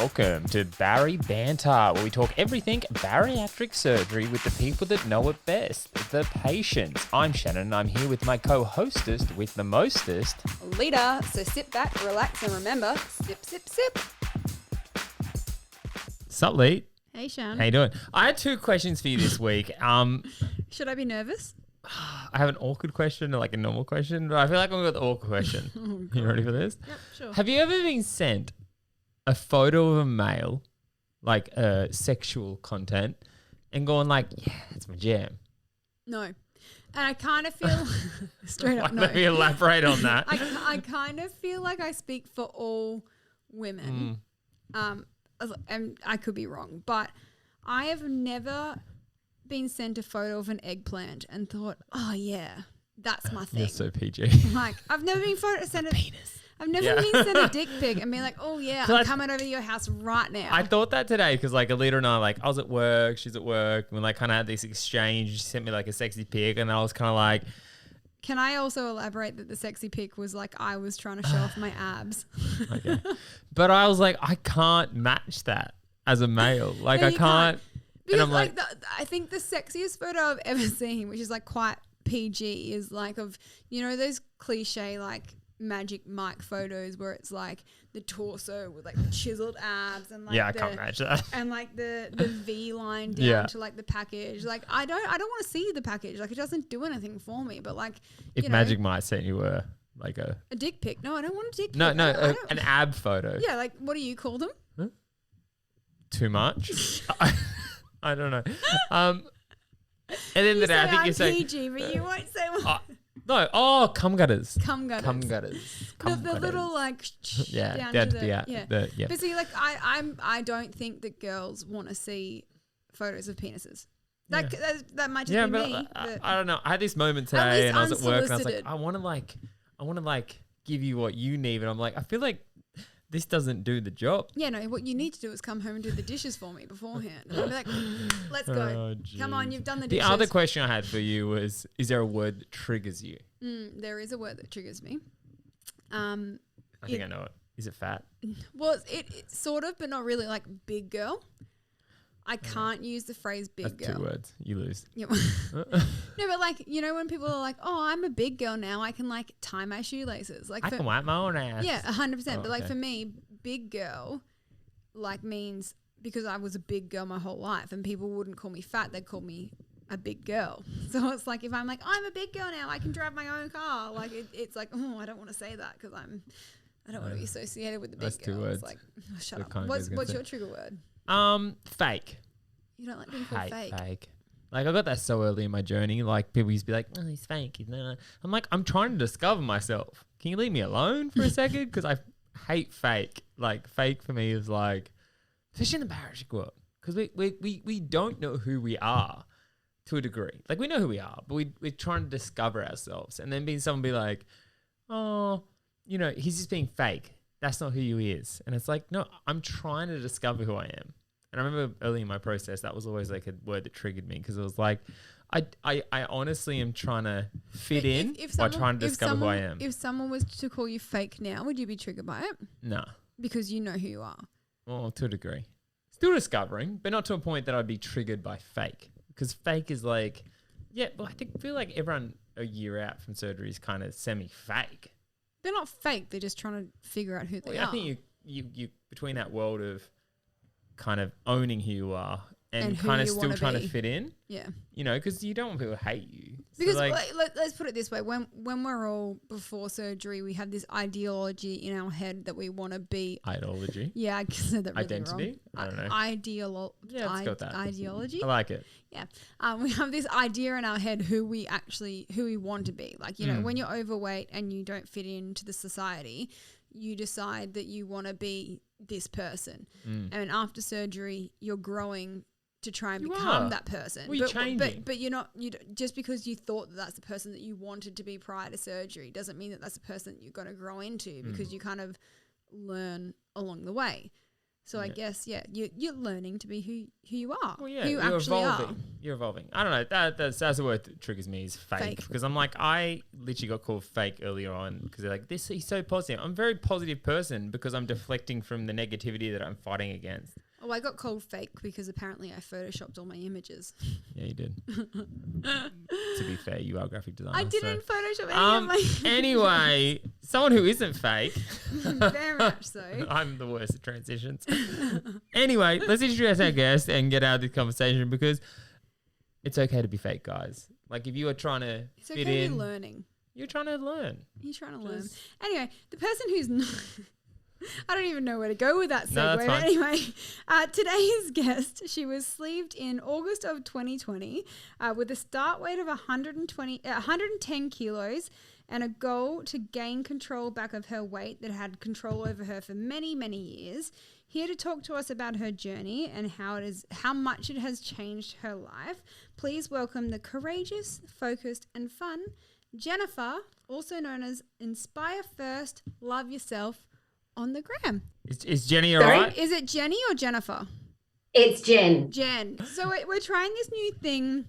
Welcome to BARI Banter, where we talk everything bariatric surgery with the people that know it best, the patients. I'm Shannon, and I'm here with my co-hostess with the mostest, Lita. So sit back, relax, and remember, sip, sip, sip. Sup, Lee? Hey, Shan. How you doing? I had two questions for you this week. Should I be nervous? I have an awkward question and like a normal question, but I feel like I'm going to go with the awkward question. You ready for this? Yep, sure. Have you ever been sent a photo of a male, like sexual content, and going like, yeah, that's my jam? No. And I kind of feel, straight up, no. Let me elaborate on that. I kind of feel like I speak for all women. And I could be wrong, but I have never been sent a photo of an eggplant and thought, oh yeah, that's my thing. You're so PG. Like, I've never been sent a penis. I've never been sent a dick pic and been like, oh yeah, I'm coming over to your house right now. I thought that today because like Alita and I, like, I was at work, she's at work, and we like kind of had this exchange. She sent me like a sexy pic, and I was kind of like, can I also elaborate that the sexy pic was like I was trying to show off my abs? Okay. But I was like, I can't match that as a male. Like, No, I you can't. Because And I'm like, I think the sexiest photo I've ever seen, which is like quite PG, is like of, you know, those cliche like Magic Mike photos where it's like the torso with like the chiseled abs and like yeah, I can't match that. and like the V line down to like the package. Like I don't want to see the package. Like it doesn't do anything for me. But like If you know, Magic might sent you a like a dick pic. No, I don't want a dick pic. no an ab photo. Yeah, like what do you call them? Too much. I don't know. And then the day I think you say PG, but you won't say what. no. Oh, cum gutters. Cum gutters. Cum gutters. The little like Yeah, down to the yeah. But see, like I don't think that girls want to see photos of penises. That might just be me. But I don't know. I had this moment today, and I was at work, and I was like, unsolicited. I want to give you what you need, and I'm like, I feel like this doesn't do the job. Yeah, no. What you need to do is come home and do the dishes for me beforehand. And I'll be like, let's go. Come on, you've done the dishes. The other question I had for you was, is there a word that triggers you? There is a word that triggers me. I think I know it. Is it fat? Well, it sort of, but not really. Like big girl. I can't use the phrase big That's girl. 2 words. You lose. Yeah. No, but like, you know, when people are like, oh, I'm a big girl now, I can like tie my shoelaces. Like I can wipe my own ass. Yeah, 100%. But like okay. for me, big girl like means because I was a big girl my whole life and people wouldn't call me fat, they'd call me a big girl. So it's like if I'm like, I'm a big girl now, I can drive my own car. Like it's like, oh, I don't want to say that because I don't want to be associated with the big That's girl. 2 words. It's like, oh, shut That up. kind of What's goes against your it. trigger word? Fake. You don't like being called fake. Fake. Like I got that so early in my journey. Like people used to be like, "Oh, he's fake." He's not. I'm like, I'm trying to discover myself. Can you leave me alone for a second? Because I hate fake. Like fake for me is like, especially in the bariatric world, because we don't know who we are to a degree. Like we know who we are, but we're trying to discover ourselves. And then being someone be like, oh, you know, he's just being fake. That's not who he is. And it's like, no, I'm trying to discover who I am. And I remember early in my process, that was always like a word that triggered me because it was like, I honestly am trying to fit in by trying to discover who I am. If someone was to call you fake now, would you be triggered by it? No. Because you know who you are. Well, to a degree. Still discovering, but not to a point that I'd be triggered by fake. Because fake is like, yeah, well, I feel like everyone a year out from surgery is kind of semi-fake. They're not fake. They're just trying to figure out who they are. I think you between that world of kind of owning who you are and kind of still trying to fit in. Yeah. You know, because you don't want people to hate you. Because let's put it this way. When we're all before surgery, we have this ideology in our head that we want to be. Ideology? Yeah, I said that really Identity? wrong. I don't know. Yeah, let's go with that. Ideology? I like it. Yeah. We have this idea in our head who we want to be. Like, you know, when you're overweight and you don't fit into the society, you decide that you want to be this person. And after surgery, you're growing to try and become that person. Well, you're changing. But you're not, just because you thought that that's the person that you wanted to be prior to surgery doesn't mean that that's the person that you're going to grow into because you kind of learn along the way. So I guess, you're learning to be who you are. Well, yeah, who you you're actually evolving. are. You're evolving. I don't know. That's the word that triggers me is fake. Because I'm like, I literally got called fake earlier on because they're like, he's so positive. I'm a very positive person because I'm deflecting from the negativity that I'm fighting against. Oh, I got called fake because apparently I photoshopped all my images. Yeah, you did. To be fair, you are a graphic designer. I didn't Photoshop any of my Anyway, someone who isn't fake. Very much so. I'm the worst at transitions. Anyway, let's introduce our guest and get out of this conversation because it's okay to be fake, guys. Like if you are trying to It's fit okay in, to be learning. you're trying to learn. You're trying to learn. Anyway, the person who's not... I don't even know where to go with that segue. No, that's fine. Anyway, today's guest, she was sleeved in August of 2020 with a start weight of 110 kilos and a goal to gain control back of her weight that had control over her for many, many years. Here to talk to us about her journey and how much it has changed her life. Please welcome the courageous, focused and fun Jennifer, also known as Inspire First, Love Yourself, on the gram. Is Jenny all right? Is it Jenny or Jennifer? It's Jen. Jen. So we're trying this new thing,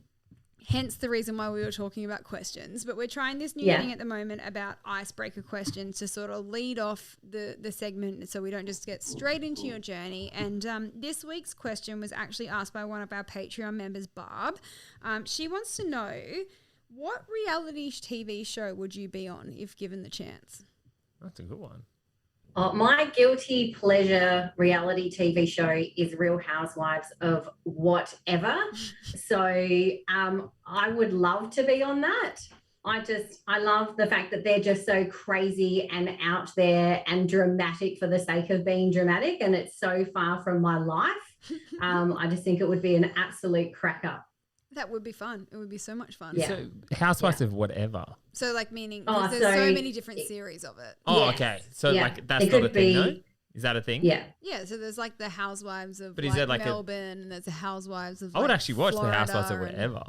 hence the reason why we were talking about questions, but we're trying this new thing at the moment about icebreaker questions to sort of lead off the segment so we don't just get straight into your journey. And this week's question was actually asked by one of our Patreon members, Barb. She wants to know, what reality TV show would you be on if given the chance? That's a good one. My guilty pleasure reality TV show is Real Housewives of whatever. So I would love to be on that. I love the fact that they're just so crazy and out there and dramatic for the sake of being dramatic. And it's so far from my life. I just think it would be an absolute cracker. That would be fun. It would be so much fun. Yeah. So Housewives of whatever. So like meaning Oh, there's so many different series of it. Oh, Yes. okay. So Yeah. like that's It not a could thing, be- though? Is that a thing? Yeah. Yeah, so there's like the Housewives of But is there like a- Melbourne, and there's the Housewives of I would like, actually watch the Florida Housewives of and- whatever.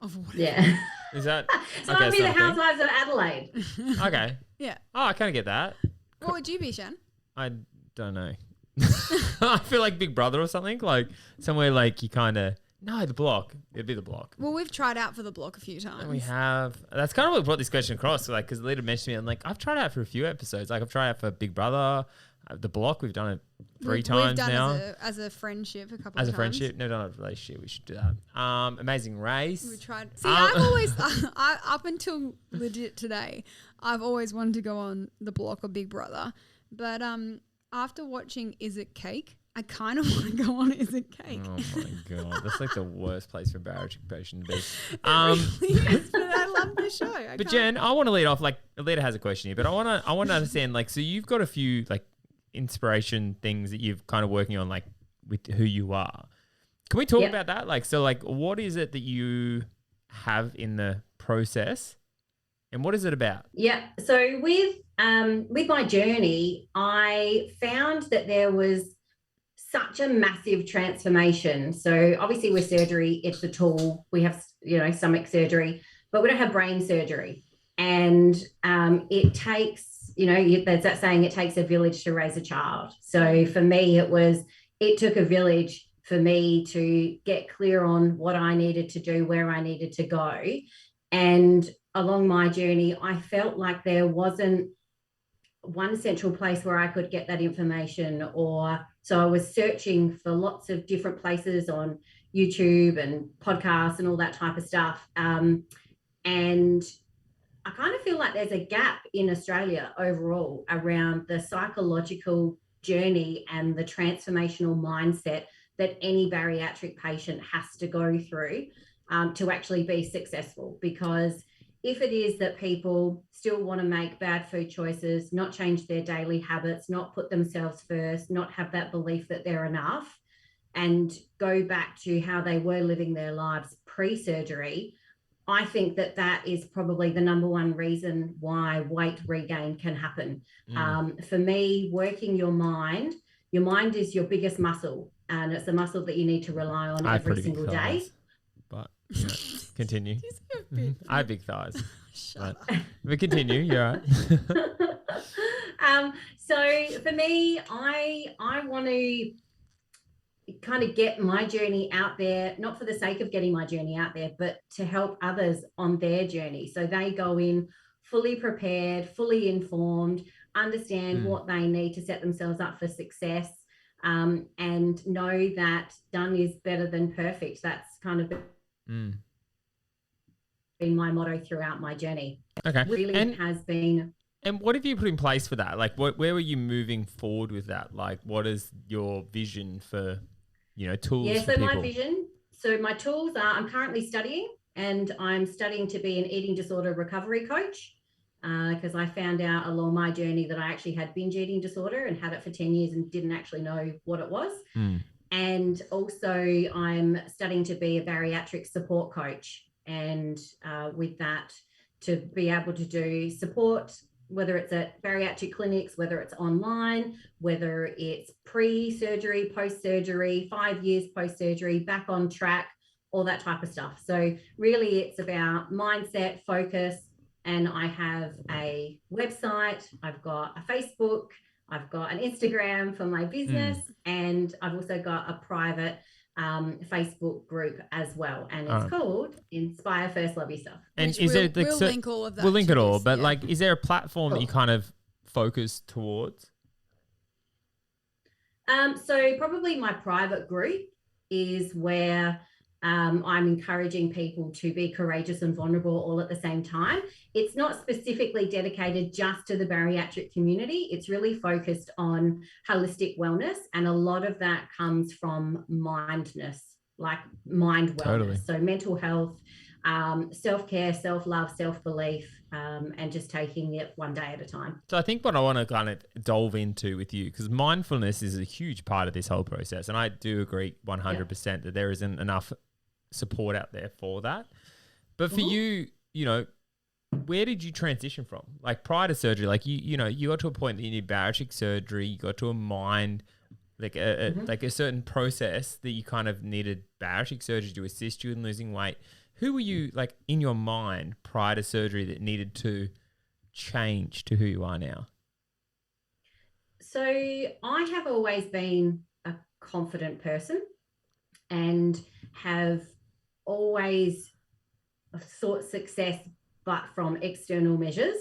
Of whatever. Yeah. Is that So okay, I'll be it's the not a thing. Housewives of Adelaide. Okay. Yeah. Oh, I kind of get that. What would you be, Shan? I don't know. I feel like Big Brother or something, like somewhere like you kind of the Block. It'd be the Block. Well, we've tried out for the Block a few times. And we have. That's kind of what brought this question across. Like, because Lita mentioned me, and like I've tried out for a few episodes. Like I've tried out for Big Brother, the Block. We've done it three times we've done now. as a friendship a couple As of a times. friendship, never done a relationship. We should do that. Amazing Race. We tried. See, I've always, up until legit today, I've always wanted to go on the Block or Big Brother. But after watching Is It Cake, I kind of want to go on Is It Cake. Oh my god, that's like the worst place for a bariatric patient to be. Really is, but I love the show. But Jen, I want to lead off. Like, Alita has a question here, but I want to understand. Like, so you've got a few like inspiration things that you've kind of working on, like with who you are. Can we talk about that? Like, so like, what is it that you have in the process, and what is it about? Yeah. So with my journey, I found that there was such a massive transformation. So obviously with surgery, it's a tool. We have, stomach surgery, but we don't have brain surgery. And it takes, there's that saying, it takes a village to raise a child. So for me, it took a village for me to get clear on what I needed to do, where I needed to go. And along my journey, I felt like there wasn't one central place where I could get that information, so I was searching for lots of different places on YouTube and podcasts and all that type of stuff. And I kind of feel like there's a gap in Australia overall around the psychological journey and the transformational mindset that any bariatric patient has to go through to actually be successful. Because if it is that people still want to make bad food choices, not change their daily habits, not put themselves first, not have that belief that they're enough, and go back to how they were living their lives pre-surgery, I think that is probably the number one reason why weight regain can happen. For me, working your mind is your biggest muscle, and it's a muscle that you need to rely on every single day. But continue. I have big thighs. But we continue. You're right. So for me, I want to kind of get my journey out there, not for the sake of getting my journey out there, but to help others on their journey. So they go in fully prepared, fully informed, understand what they need to set themselves up for success, and know that done is better than perfect. That's kind of been my motto throughout my journey. Okay. Really has been. And what have you put in place for that? Like, where were you moving forward with that? Like, what is your vision for, tools for people? My vision. So my tools are, I'm currently studying, and I'm studying to be an eating disorder recovery coach, because I found out along my journey that I actually had binge eating disorder and had it for 10 years and didn't actually know what it was. And also I'm studying to be a bariatric support coach. And with that, to be able to do support, whether it's at bariatric clinics, whether it's online, whether it's pre-surgery, post-surgery, 5 years post-surgery, back on track, all that type of stuff. So really it's about mindset, focus, and I have a website, I've got a Facebook, I've got an Instagram for my business, and I've also got a private Facebook group as well, and it's called Inspire First Love Yourself. And is there we'll link all of that. We'll link it all, but like, is there a platform that you kind of focus towards? So probably my private group is where I'm encouraging people to be courageous and vulnerable all at the same time. It's not specifically dedicated just to the bariatric community. It's really focused on holistic wellness. And a lot of that comes from mindness, like mind wellness. Totally. So mental health, self-care, self-love, self-belief, and just taking it one day at a time. So I think what I want to kind of delve into with you, because mindfulness is a huge part of this whole process. And I do agree 100% that there isn't enough support out there for that. But for you, where did you transition from? Like prior to surgery, like you got to a point that you need bariatric surgery, you got to a mind, like a certain process that you kind of needed bariatric surgery to assist you in losing weight. Who were you like in your mind prior to surgery that needed to change to who you are now? So I have always been a confident person and have always sought success, but from external measures.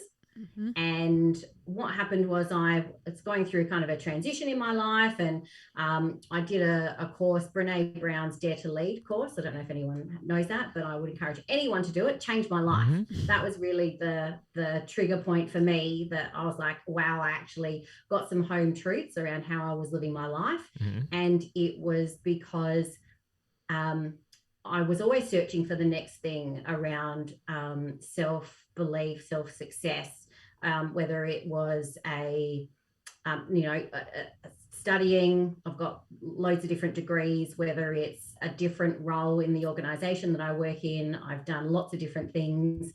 And what happened was I was going through kind of a transition in my life, and I did a course, Brene Brown's Dare to Lead course. I don't know if anyone knows that, but I would encourage anyone to do it. Changed my life. That was really the trigger point for me, that I was like, wow, I actually got some home truths around how I was living my life. And it was because I was always searching for the next thing around self-belief, self-success, whether it was studying. I've got loads of different degrees, whether it's a different role in the organization that I work in. I've done lots of different things,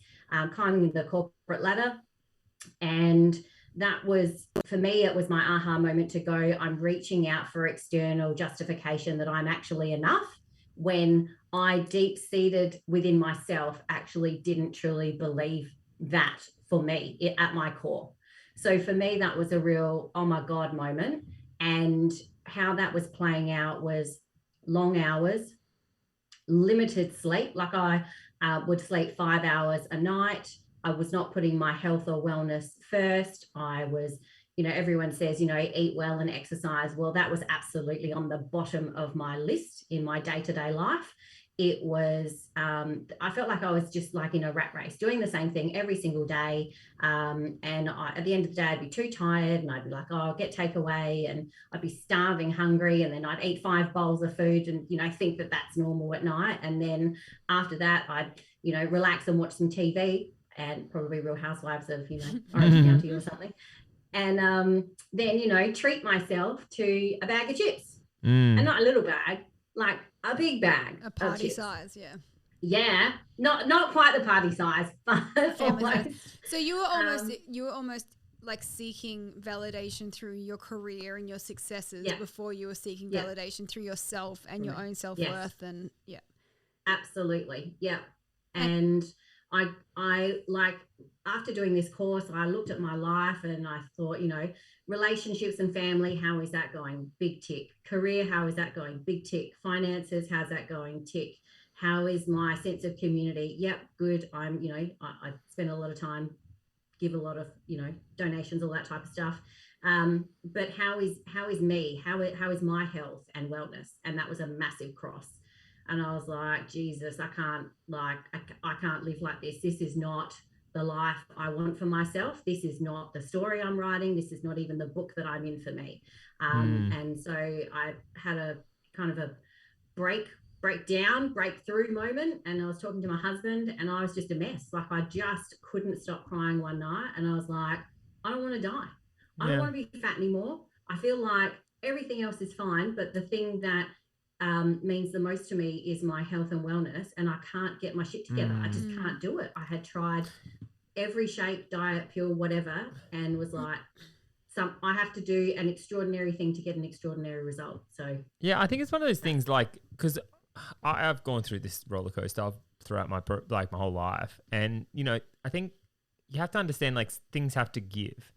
climbing the corporate ladder. And that was, for me, it was my aha moment to go, I'm reaching out for external justification that I'm actually enough, when I deep-seated within myself actually didn't truly believe that for me at my core. So for me, that was a real, oh my God moment. And how that was playing out was long hours, limited sleep. Like I would sleep 5 hours a night. I was not putting my health or wellness first. I was, everyone says, eat well and exercise. Well, that was absolutely on the bottom of my list in my day-to-day life. It was, I felt like I was just like in a rat race, doing the same thing every single day. And at the end of the day, I'd be too tired, and I'd be like, oh, I'll get takeaway, and I'd be starving, hungry. And then I'd eat 5 bowls of food and, think that that's normal at night. And then after that, I'd, relax and watch some TV, and probably Real Housewives of, Orange County or something. And then, treat myself to a bag of chips, and not a little bag, like a big bag, a party size. Yeah, not quite the party size, but almost. So you were almost like seeking validation through your career and your successes before you were seeking validation through yourself and your own self-worth. And absolutely. And I like, after doing this course, I looked at my life and I thought, relationships and family, how is that going? Big tick. Career, how is that going? Big tick. Finances, how's that going? Tick. How is my sense of community? Yep, good. I spend a lot of time, give a lot of, donations, all that type of stuff. But how is me? How is my health and wellness? And that was a massive cross. And I was like, Jesus, I can't live like this. This is not the life I want for myself. This is not the story I'm writing. This is not even the book that I'm in for me. And so I had a kind of a breakthrough moment. And I was talking to my husband and I was just a mess. Like, I just couldn't stop crying one night. And I was like, I don't want to die. I don't want to be fat anymore. I feel like everything else is fine, but the thing that means the most to me is my health and wellness, and I can't get my shit together. I just can't do it. I had tried every shake, diet, pill, whatever, and was like, I have to do an extraordinary thing to get an extraordinary result. So yeah, I think it's one of those things, like, because I've gone through this roller coaster throughout my whole life, and I think you have to understand, like, things have to give.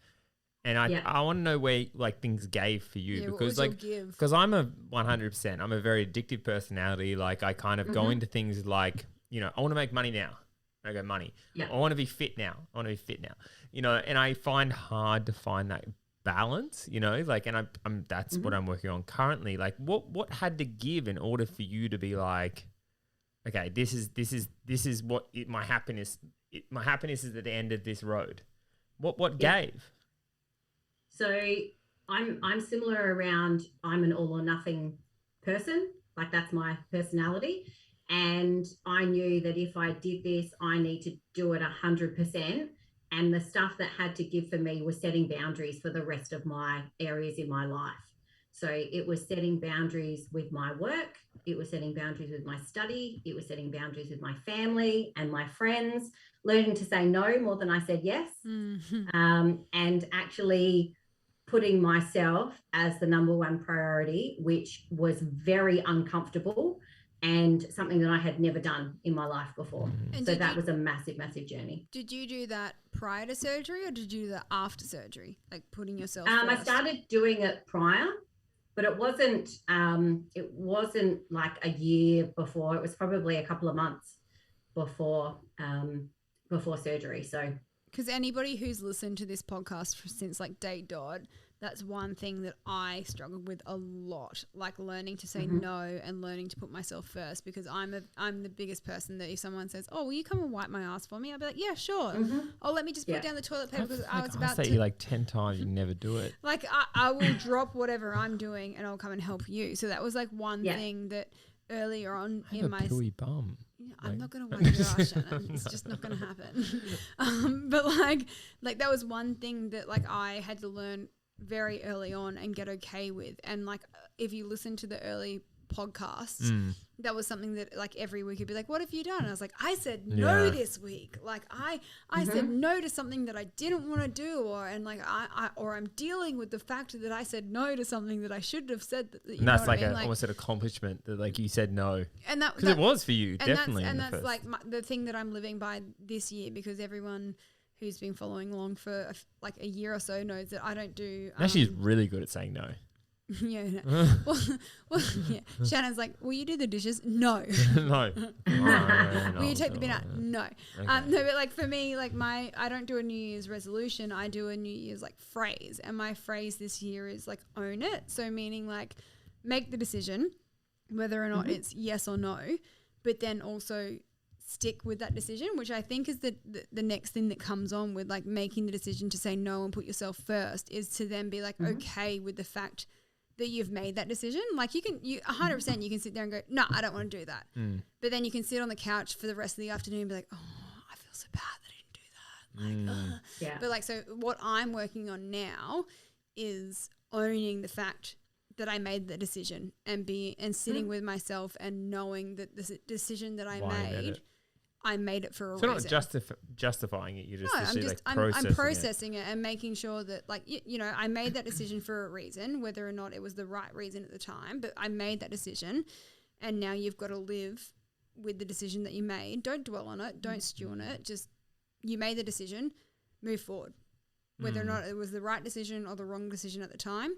And I want to know where, like, things gave for you, because, like, because I'm a 100%, I'm a very addictive personality. Like, I kind of go into things like, I want to make money now. I go, money. Yeah. I want to be fit now. And I find hard to find that balance, like, and I'm that's what I'm working on currently. Like, what had to give in order for you to be like, okay, this is what my happiness is at the end of this road. What gave? So I'm similar around, I'm an all or nothing person. Like, that's my personality. And I knew that if I did this, I need to do it 100%. And the stuff that had to give for me was setting boundaries for the rest of my areas in my life. So it was setting boundaries with my work. It was setting boundaries with my study. It was setting boundaries with my family and my friends, learning to say no more than I said yes. And actually putting myself as the number one priority, which was very uncomfortable and something that I had never done in my life before. And so that was a massive, massive journey. Did you do that prior to surgery, or did you do that after surgery, like putting yourself first? I started doing it prior, but it wasn't like a year before. It was probably a couple of months before surgery. So, because anybody who's listened to this podcast since like day dot, that's one thing that I struggled with a lot, like learning to say no and learning to put myself first, because I'm the biggest person that if someone says, oh, will you come and wipe my ass for me? I'll be like, yeah, sure. Oh, let me just put down the toilet paper because I was about to. I say you like 10 times, you never do it. Like I will drop whatever I'm doing and I'll come and help you. So that was like one thing that earlier on in my pilly bum. I'm not going to wipe your ass, Shannon. It's just not going to happen. But like that was one thing that like I had to learn very early on and get okay with. And like if you listen to the early podcasts, that was something that like every week you'd be like, what have you done? And I was like, I said no this week. Like I said no to something that I didn't want to do, or I'm dealing with the fact that I said no to something that I should have said. And that's like almost an accomplishment that like you said no. And that because it was for you, definitely. That's like the thing that I'm living by this year, because everyone who's been following along for like a year or so knows that I don't do. Now she's really good at saying no. Yeah. Well, yeah. Shannon's like, will you do the dishes? No. No. Will you take the bin out? No. Okay. No, but like for me, like I don't do a New Year's resolution. I do a New Year's like phrase. And my phrase this year is like own it. So meaning like make the decision, whether or not it's yes or no, but then also stick with that decision, which I think is the next thing that comes on with like making the decision to say no and put yourself first, is to then be like okay with the fact that you've made that decision. Like you 100% you can sit there and go, no, I don't want to do that. But then you can sit on the couch for the rest of the afternoon and be like, oh, I feel so bad that I didn't do that. Like, yeah. But like, so what I'm working on now is owning the fact that I made the decision and sitting with myself and knowing that the decision that I made it for a reason. So not justifying it, you're just I'm processing it and making sure that like, I made that decision for a reason, whether or not it was the right reason at the time, but I made that decision, and now you've got to live with the decision that you made. Don't dwell on it. Don't stew on it. Just you made the decision, move forward. Whether or not it was the right decision or the wrong decision at the time,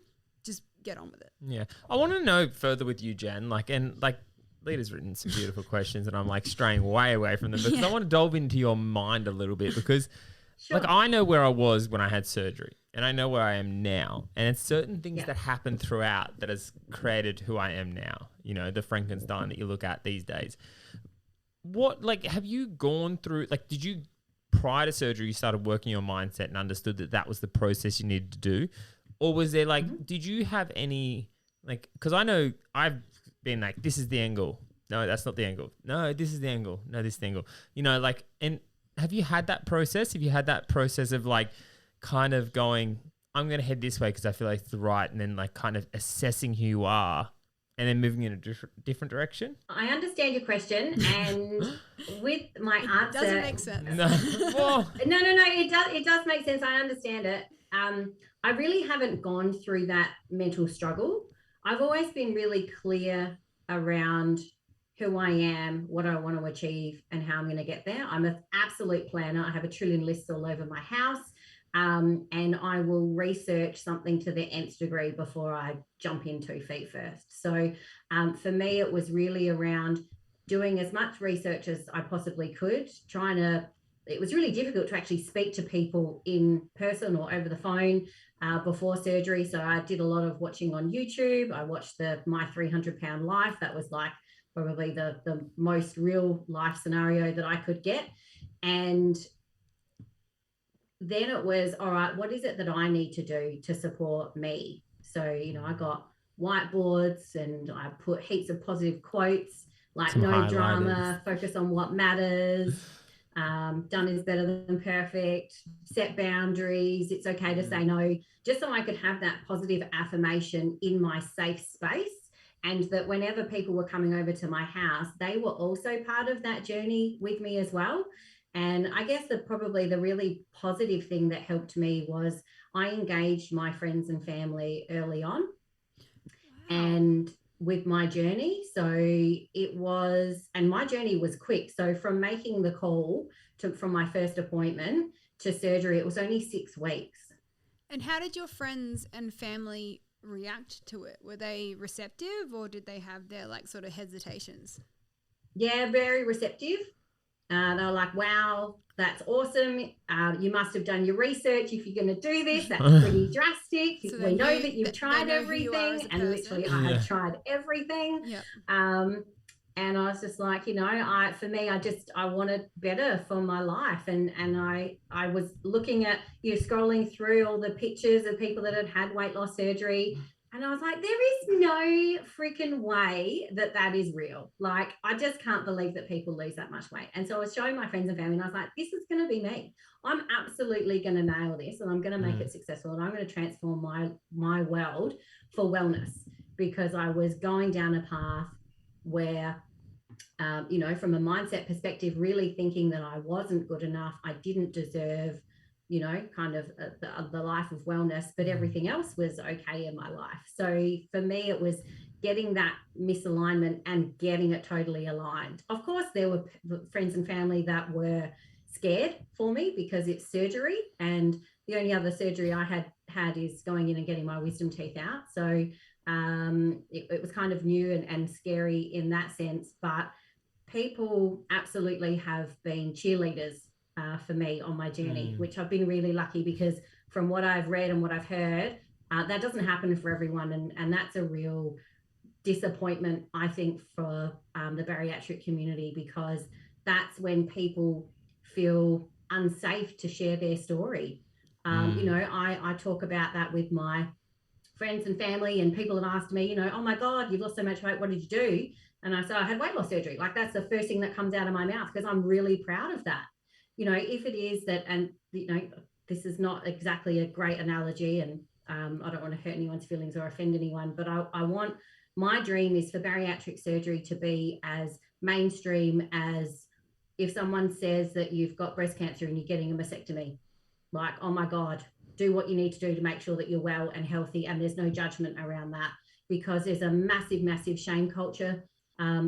just get on with it. Yeah. I want to know further with you, Jen, Leader's written some beautiful questions and I'm like straying way away from them because I want to delve into your mind a little bit because I know where I was when I had surgery and I know where I am now. And it's certain things that happened throughout that has created who I am now. You know, the Frankenstein that you look at these days. What, have you gone through, did you, prior to surgery, you started working your mindset and understood that that was the process you needed to do? Or was there did you have any, because I know I've been this is the angle. No, that's not the angle. No, this is the angle. No, this is the angle. You know, and have you had that process? Have you had that process of kind of going, I'm going to head this way because I feel like it's the right, and then kind of assessing who you are and then moving in a different direction? I understand your question, and with my answer, doesn't make sense. No, it does make sense. I understand it. I really haven't gone through that mental struggle. I've always been really clear around who I am, what I want to achieve, and how I'm going to get there. I'm an absolute planner. I have a trillion lists all over my house, and I will research something to the nth degree before I jump in 2 feet first. So for me, it was really around doing as much research as I possibly could, it was really difficult to actually speak to people in person or over the phone before surgery. So I did a lot of watching on YouTube. I watched the My 300 Pound Life. That was probably the most real life scenario that I could get. And then it was, all right, what is it that I need to do to support me? So, I got whiteboards and I put heaps of positive quotes, no drama, focus on what matters. Done is better than perfect, set boundaries, it's okay to say no, just so I could have that positive affirmation in my safe space, and that whenever people were coming over to my house, they were also part of that journey with me as well. And I guess probably the really positive thing that helped me was I engaged my friends and family early on. Wow. And with my journey. So my journey was quick. So from making the call from my first appointment to surgery, it was only 6 weeks. And how did your friends and family react to it? Were they receptive or did they have their sort of hesitations? Yeah, very receptive. They were like, wow, that's awesome. You must have done your research if you're going to do this. That's pretty drastic. So we know that you've tried everything, and literally I have tried everything. Yep. And I was just like, for me, I wanted better for my life. And I was looking at, scrolling through all the pictures of people that had weight loss surgery. And I was like, there is no freaking way that is real. I just can't believe that people lose that much weight. And so I was showing my friends and family, and I was like, this is going to be me. I'm absolutely going to nail this, and I'm going to make it successful, and I'm going to transform my world for wellness, because I was going down a path where, from a mindset perspective, really thinking that I wasn't good enough. I didn't deserve kind of the life of wellness, but everything else was okay in my life. So for me, it was getting that misalignment and getting it totally aligned. Of course, there were friends and family that were scared for me because it's surgery, and the only other surgery I had is going in and getting my wisdom teeth out. So it was kind of new and scary in that sense, but people absolutely have been cheerleaders for me on my journey, which I've been really lucky, because from what I've read and what I've heard, that doesn't happen for everyone. And that's a real disappointment, I think, for the bariatric community, because that's when people feel unsafe to share their story. I talk about that with my friends and family, and people have asked me, oh my God, you've lost so much weight, what did you do? And I say, I had weight loss surgery. That's the first thing that comes out of my mouth, because I'm really proud of that. If it is that, and this is not exactly a great analogy, and I don't want to hurt anyone's feelings or offend anyone, but my dream is for bariatric surgery to be as mainstream as if someone says that you've got breast cancer and you're getting a mastectomy. Oh my God, do what you need to do to make sure that you're well and healthy, and there's no judgment around that, because there's a massive, massive shame culture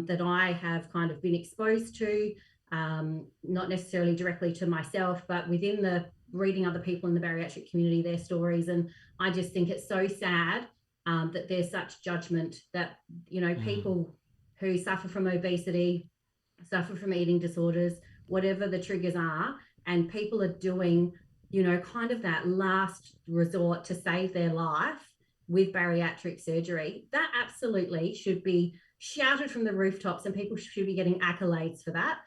that I have kind of been exposed to, not necessarily directly to myself, but within the reading other people in the bariatric community, their stories. And I just think it's so sad that there's such judgment that, people who suffer from obesity, suffer from eating disorders, whatever the triggers are, and people are doing, kind of that last resort to save their life with bariatric surgery. That absolutely should be shouted from the rooftops, and people should be getting accolades for that.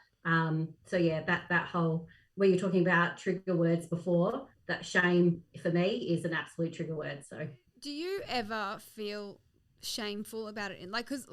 So yeah, that whole, where you're talking about trigger words before, that shame for me is an absolute trigger word. So do you ever feel shameful about it? Because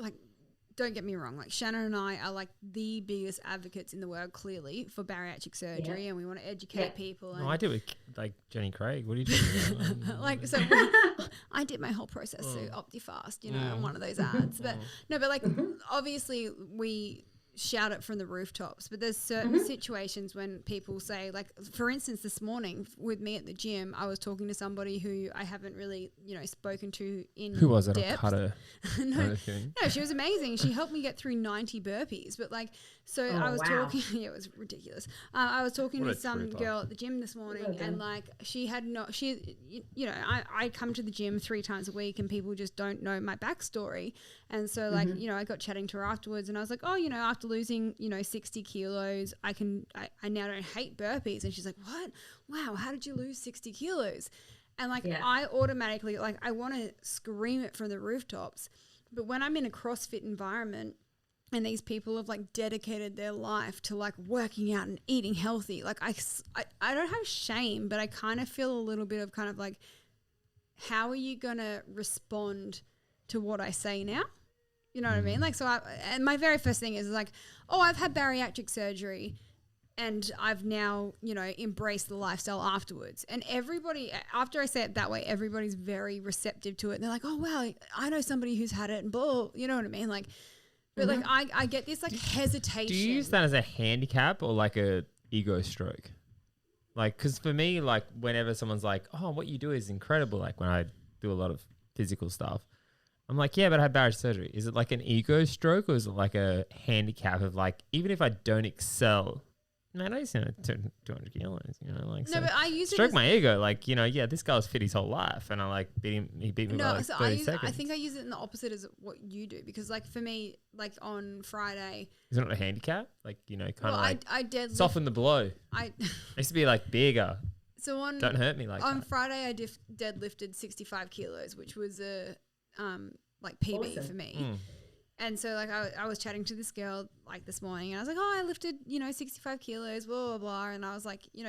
don't get me wrong, like Shannon and I are like the biggest advocates in the world, clearly, for bariatric surgery, and we want to educate people. And I do with like Jenny Craig. What are you talking about? I did my whole process through OptiFast, in one of those ads. But no, but obviously we shout it from the rooftops, but there's certain situations when people say, like, for instance, this morning with me at the gym, I was talking to somebody who I haven't really, spoken to in Who was it? depth. I cut her. No, she was amazing. She helped me get through 90 burpees, but I was talking, it was ridiculous. I was talking to some girl at the gym this morning, and I come to the gym 3 times a week, and people just don't know my backstory. And so I got chatting to her afterwards, and I was like, after losing, 60 kilos, I now don't hate burpees. And she's like, what? Wow, how did you lose 60 kilos? And I automatically, I want to scream it from the rooftops. But when I'm in a CrossFit environment and these people have dedicated their life to working out and eating healthy, I don't have shame, but I kind of feel a little bit of how are you going to respond to what I say now? You know what I mean? And my very first thing is I've had bariatric surgery, and I've now, embraced the lifestyle afterwards. And everybody, after I say it that way, everybody's very receptive to it. And they're like, oh, wow, I know somebody who's had it, and blah, you know what I mean? But I get this hesitation. Do you use that as a handicap or a ego stroke? Because for me, whenever someone's like, oh, what you do is incredible, when I do a lot of physical stuff, I'm like, yeah, but I had bariatric surgery. Is it an ego stroke, or is it a handicap of even if I don't excel, man, I used to 200 kilos, No, but I use stroke my ego, this guy's fit his whole life, and I he beat me by 30 seconds. I think I use it in the opposite as what you do, because for me, on Friday. Is it not a handicap? I deadlift. Soften the blow. I used to be bigger. So don't hurt me on Friday I deadlifted 65 kilos, which was a PB awesome. for me. And so I was chatting to this girl this morning, and I was like, oh, I lifted 65 kilos, blah blah blah, and I was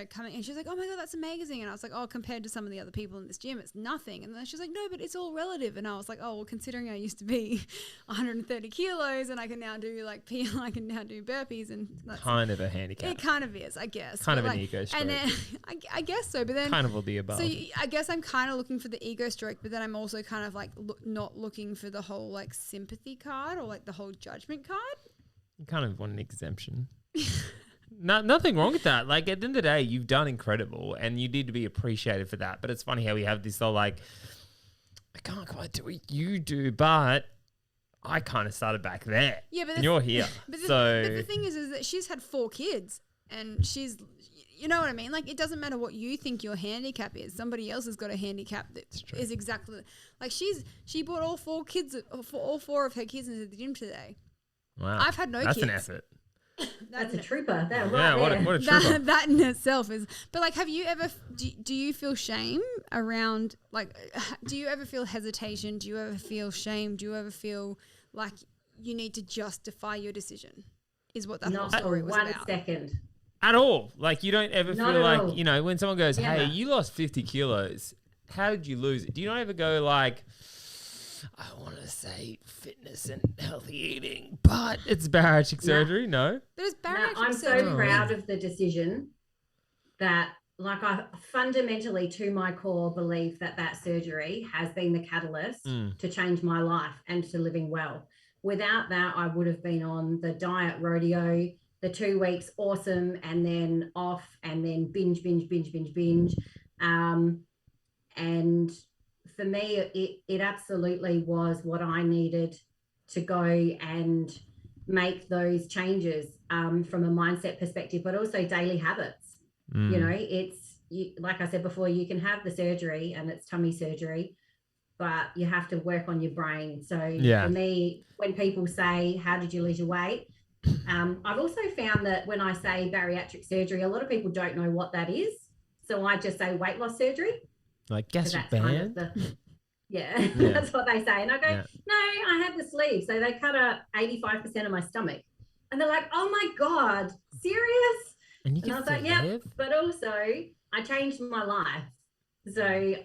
coming, and she's like, oh my god, that's amazing. And I was like, oh, compared to some of the other people in this gym, it's nothing. And then she's like, no, but it's all relative. And I was like, oh, well, considering I used to be 130 kilos and I can now do I can now do burpees, and that's kind of a handicap. It kind of is, I guess. Kind of an ego stroke. And then I guess so, but then kind of all the above. So I guess I'm kind of looking for the ego stroke, but then I'm also kind of not looking for the whole sympathy card or the whole judgment card. You kind of want an exemption. Nothing wrong with that. At the end of the day, you've done incredible, and you need to be appreciated for that. But it's funny how we have this whole I can't quite do what you do, but I kind of started back there. Yeah, but you're here. But the thing is that she's had 4 kids, and she's, you know what I mean? It doesn't matter what you think your handicap is. Somebody else has got a handicap that is exactly she brought all 4 of her kids into the gym today. Wow, I've had no kids. That's an effort. That's a trooper. What a trooper. That in itself is. But have you ever? Do you feel shame around? Do you ever feel hesitation? Do you ever feel shame? Do you ever feel you need to justify your decision? Is what that whole story was about. Not 1 second. At all. You don't ever Not feel when someone goes, hey, you lost 50 kilos. How did you lose it? Do you not ever go I want to say fitness and healthy eating, but it's bariatric surgery? No. There's bariatric I'm surgery. so proud of the decision that I fundamentally to my core believe that surgery has been the catalyst to change my life and to living well. Without that, I would have been on the diet rodeo, the 2 weeks awesome, and then off, and then binge. And for me, it absolutely was what I needed to go and make those changes from a mindset perspective, but also daily habits. You know, like I said before, you can have the surgery and it's tummy surgery, but you have to work on your brain. So for me, when people say, how did you lose your weight? I've also found that when I say bariatric surgery, a lot of people don't know what that is. So I just say weight loss surgery. Like gastric band? band? Yeah, that's what they say. And I go, no, I had the sleeve. So they cut out 85% of my stomach. And they're like, oh my God, serious? And I was like, yeah, but also I changed my life. So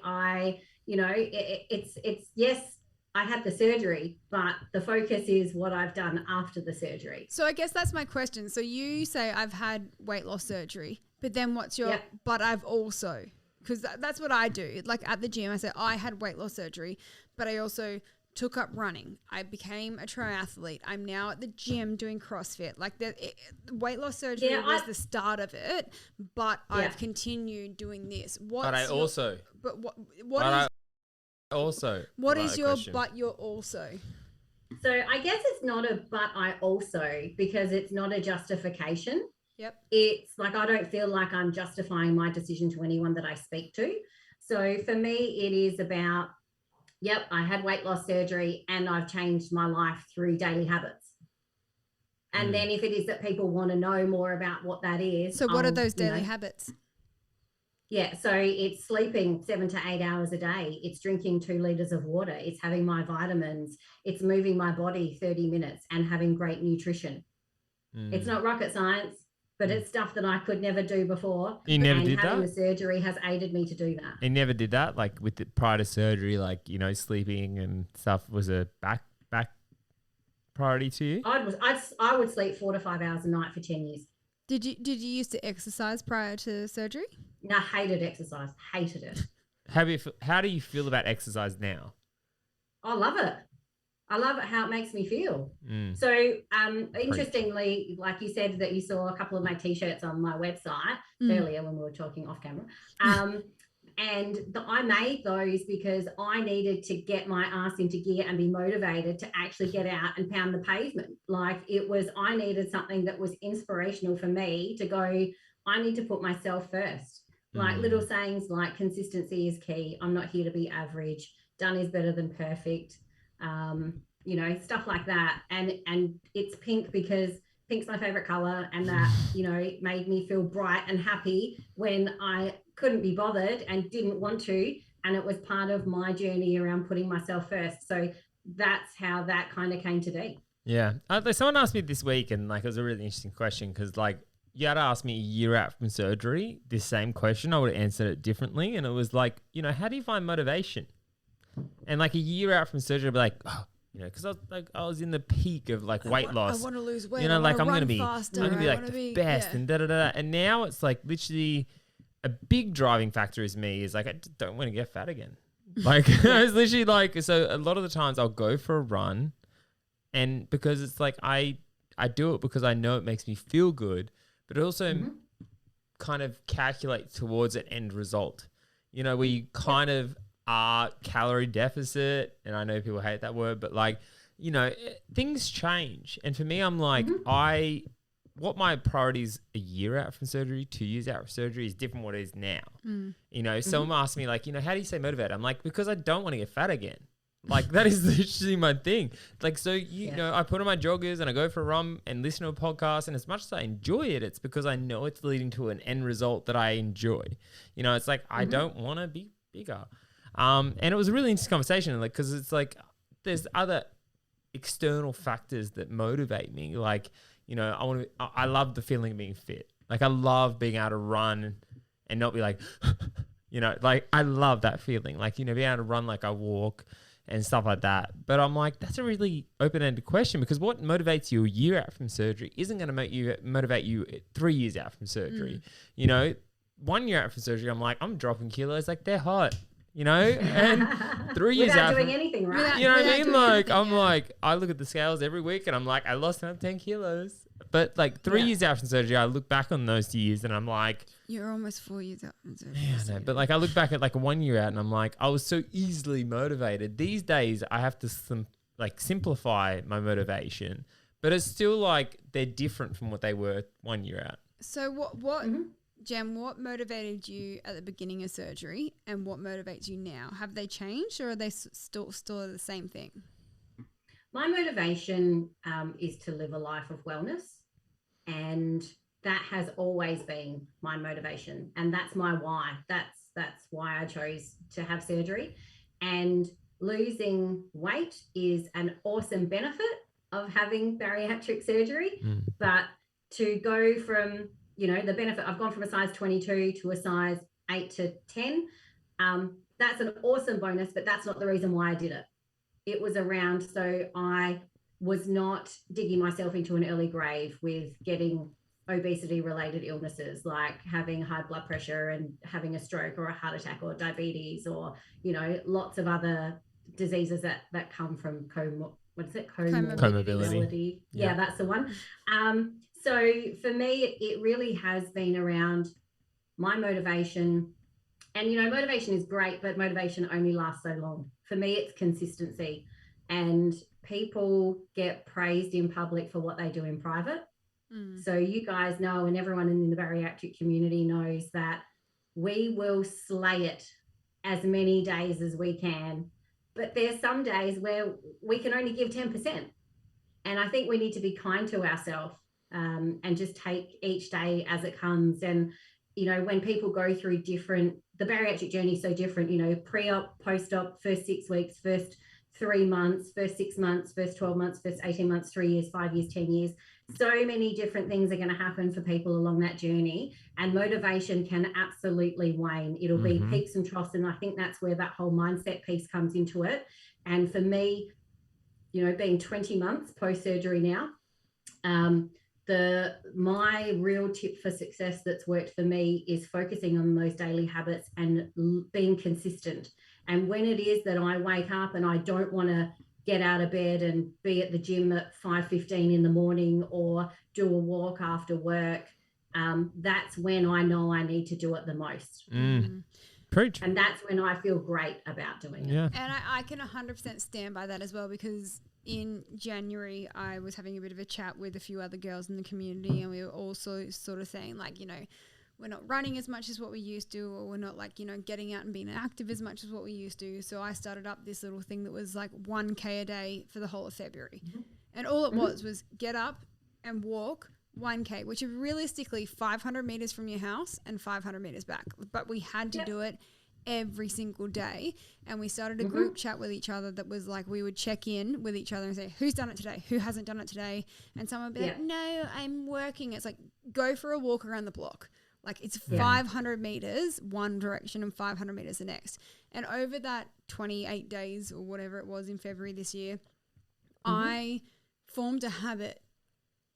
you know, it's yes, I had the surgery, but the focus is what I've done after the surgery. So I guess that's my question. So you say I've had weight loss surgery, but then what's your, but I've also, because that's what I do. Like at the gym, I say I had weight loss surgery, but I also took up running. I became a triathlete. I'm now at the gym doing CrossFit. Like weight loss surgery was the start of it, but I've continued doing this. What is your but you're also? So I guess it's not a but I also, because it's not a justification. Yep. It's like I don't feel like I'm justifying my decision to anyone that I speak to. So for me, it is about, yep, I had weight loss surgery and I've changed my life through daily habits. And then if it is that people want to know more about what that is. So what are those daily habits? Yeah, so it's sleeping 7 to 8 hours a day. It's drinking 2 liters of water. It's having my vitamins. It's moving my body 30 minutes and having great nutrition. It's not rocket science, but it's stuff that I could never do before. You never did that? Having the surgery has aided me to do that. You never did that? Like with the prior to surgery, like, you know, sleeping and stuff was a back priority to you? I would sleep 4 to 5 hours a night for 10 years. Did you used to exercise prior to surgery? No, I hated exercise. Hated it. How do you feel about exercise now? I love it. I love it how it makes me feel. So interestingly, like you said that you saw a couple of my T-shirts on my website earlier when we were talking off camera. And I made those because I needed to get my ass into gear and be motivated to actually get out and pound the pavement. Like I needed something that was inspirational for me to go, I need to put myself first. Like little sayings like consistency is key. I'm not here to be average. Done is better than perfect. You know, stuff like that. And it's pink because pink's my favorite color, and that, you know, it made me feel bright and happy when I couldn't be bothered and didn't want to. And it was part of my journey around putting myself first. So that's how that kind of came to be. Yeah. Someone asked me this week, and like, it was a really interesting question because like, you had to ask me a year out from surgery this same question. I would have answered it differently. And it was like, you know, how do you find motivation? And like a year out from surgery, I'd be like, oh, you know, because I was in the peak of like weight loss. I want to lose weight. You know, like I'm gonna be faster, like the best and da da da. And now it's like literally a big driving factor is like I just don't want to get fat again. Like I was literally like, so a lot of the times I'll go for a run, and because it's like I do it because I know it makes me feel good, but it also kind of calculate towards an end result. You know, where you kind of calorie deficit, and I know people hate that word, but like, you know, things change. And for me, I'm like, what my priorities a year out from surgery, 2 years out from surgery is different what it is now. You know, someone asked me like, you know, how do you stay motivated? I'm like, because I don't want to get fat again. Like that is literally my thing. Like, so, you know, I put on my joggers and I go for a run and listen to a podcast, and as much as I enjoy it, it's because I know it's leading to an end result that I enjoy. You know, it's like, I don't want to be bigger. And it was a really interesting conversation, like, because it's like there's other external factors that motivate me. Like, you know, I love the feeling of being fit. Like I love being able to run and not be like, you know, like I love that feeling. Like, you know, being able to run like I walk and stuff like that. But I'm like, that's a really open-ended question, because what motivates you a year out from surgery isn't going to motivate you 3 years out from surgery. You know, 1 year out from surgery, I'm like, I'm dropping kilos like they're hot. You know, and 3 years without out doing anything right. You know what I mean? Like, I'm like, I look at the scales every week and I'm like, I lost another 10 kilos. But like 3 years out from surgery, I look back on those years and I'm like, you're almost 4 years out from surgery. Yeah, I know. But like, I look back at like 1 year out and I'm like, I was so easily motivated. These days, I have to simplify my motivation. But it's still like they're different from what they were 1 year out. So what Jem, what motivated you at the beginning of surgery and what motivates you now? Have they changed or are they still the same thing? My motivation is to live a life of wellness, and that has always been my motivation, and that's my why. That's why I chose to have surgery. And losing weight is an awesome benefit of having bariatric surgery, but to go from, you know, the benefit, I've gone from a size 22 to a size 8 to 10. That's an awesome bonus, but that's not the reason why I did it. It was around, so I was not digging myself into an early grave with getting obesity related illnesses like having high blood pressure and having a stroke or a heart attack or diabetes or, you know, lots of other diseases that come from comorbidity. Yeah, that's the one. So for me, it really has been around my motivation. And, you know, motivation is great, but motivation only lasts so long. For me, it's consistency. And people get praised in public for what they do in private. So you guys know, and everyone in the bariatric community knows, that we will slay it as many days as we can. But there's some days where we can only give 10%. And I think we need to be kind to ourselves and just take each day as it comes. And, you know, when people go through the bariatric journey is so different, you know, pre-op, post-op, first 6 weeks, first 3 months, first 6 months, first 12 months, first 18 months, 3 years, 5 years, 10 years. So many different things are going to happen for people along that journey, and motivation can absolutely wane. It'll be peaks and troughs. And I think that's where that whole mindset piece comes into it. And for me, you know, being 20 months post-surgery now, my real tip for success that's worked for me is focusing on those daily habits and being consistent. And when it is that I wake up and I don't want to get out of bed and be at the gym at 5:15 in the morning or do a walk after work, that's when I know I need to do it the most. Preach. And that's when I feel great about doing it. And I can 100% stand by that as well, because in January, I was having a bit of a chat with a few other girls in the community, and we were also sort of saying, like, you know, we're not running as much as what we used to, or we're not, like, you know, getting out and being active as much as what we used to. So I started up this little thing that was like 1K a day for the whole of February. And all it was get up and walk 1K, which is realistically 500 meters from your house and 500 meters back. But we had to do it every single day. And we started a group chat with each other that was like, we would check in with each other and say, who's done it today? Who hasn't done it today? And someone would be like, no, I'm working. It's like, go for a walk around the block. Like, it's 500 meters one direction and 500 meters the next. And over that 28 days or whatever it was in February this year, I formed a habit.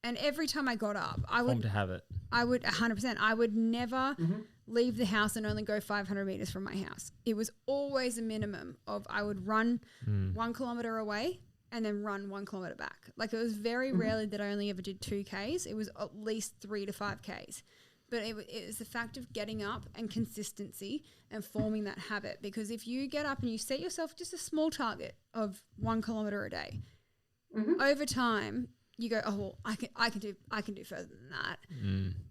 And every time I got up, I would 100%. I would never leave the house and only go 500 meters from my house. It was always a minimum of, I would run 1 kilometer away and then run 1 kilometer back. Like, it was very rarely that I only ever did 2Ks. It was at least 3 to 5Ks. But it was the fact of getting up and consistency and forming that habit. Because if you get up and you set yourself just a small target of 1 kilometer a day, over time you go, oh, well, I can do further than that.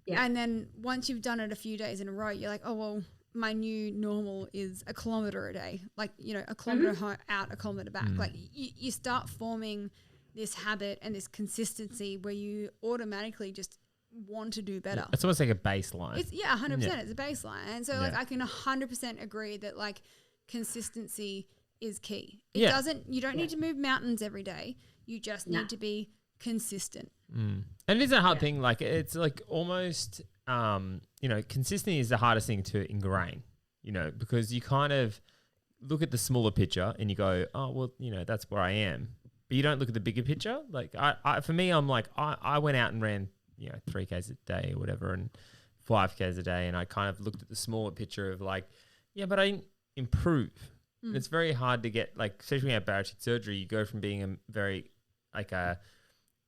And then once you've done it a few days in a row, you're like, oh, well, my new normal is a kilometer a day. Like, you know, a kilometer out, a kilometer back. Like, you start forming this habit and this consistency where you automatically just want to do better. It's almost like a baseline. It's 100%. It's a baseline. And so like, I can 100% agree that, like, consistency is key. It doesn't, you don't need to move mountains every day. You just need to be consistent. And it is a hard thing. Like, it's like almost, you know, consistency is the hardest thing to ingrain, you know, because you kind of look at the smaller picture and you go, oh, well, you know, that's where I am. But you don't look at the bigger picture. Like, for me, I'm like, I went out and ran, you know, 3Ks a day or whatever and 5Ks a day. And I kind of looked at the smaller picture of like, yeah, but I didn't improve. And it's very hard to get, like, especially when you have bariatric surgery, you go from being a very, like, a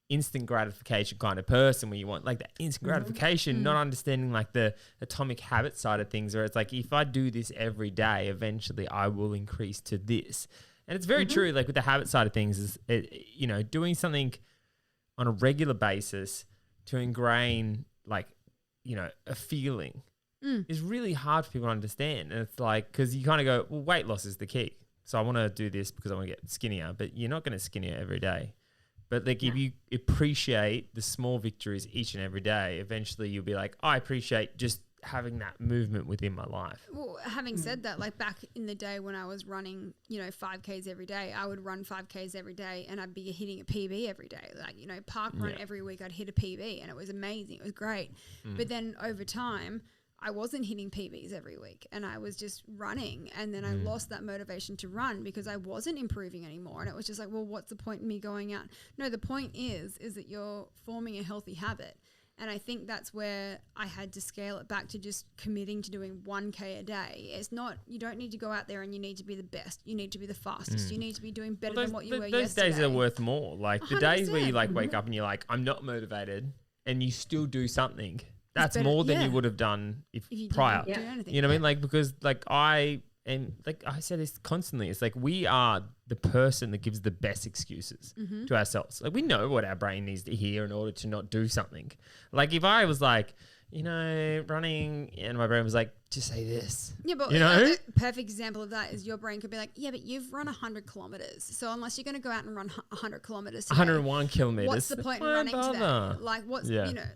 instant gratification kind of person where you want, like, that instant gratification, not understanding, like, the atomic habit side of things, where it's like, if I do this every day, eventually I will increase to this. And it's very true, like, with the habit side of things, is, you know, doing something on a regular basis to ingrain like, a feeling is really hard for people to understand. And it's like, because you kind of go, well, weight loss is the key. So I want to do this because I want to get skinnier, but you're not going to skinnier every day. But like if you appreciate the small victories each and every day, eventually you'll be like, I appreciate just having that movement within my life. Well, having said that, like back in the day when I was running, 5Ks every day, I would run 5Ks every day and I'd be hitting a PB every day. Like, park run every week, I'd hit a PB and it was amazing. It was great. But then over time, I wasn't hitting PBs every week and I was just running, and then I lost that motivation to run because I wasn't improving anymore. And it was just like, well, what's the point in me going out? No, the point is that you're forming a healthy habit. And I think that's where I had to scale it back to just committing to doing 1K a day. It's not, you don't need to go out there and you need to be the best. You need to be the fastest. You need to be doing better than what you were yesterday. Those days are worth more. Like 100%. The days where you like wake up and you're like, I'm not motivated, and you still do something. That's more than you would have done if you prior. Didn't do anything. You know what I mean? Like, because like I say this constantly, it's like we are the person that gives the best excuses to ourselves. Like we know what our brain needs to hear in order to not do something. Like if I was like, running, and my brain was like, just say this. Yeah, but a perfect example of that is your brain could be like, yeah, but you've run 100 kilometers. So unless you're going to go out and run 100 kilometers today, 101 kilometers. What's the point in running today? Like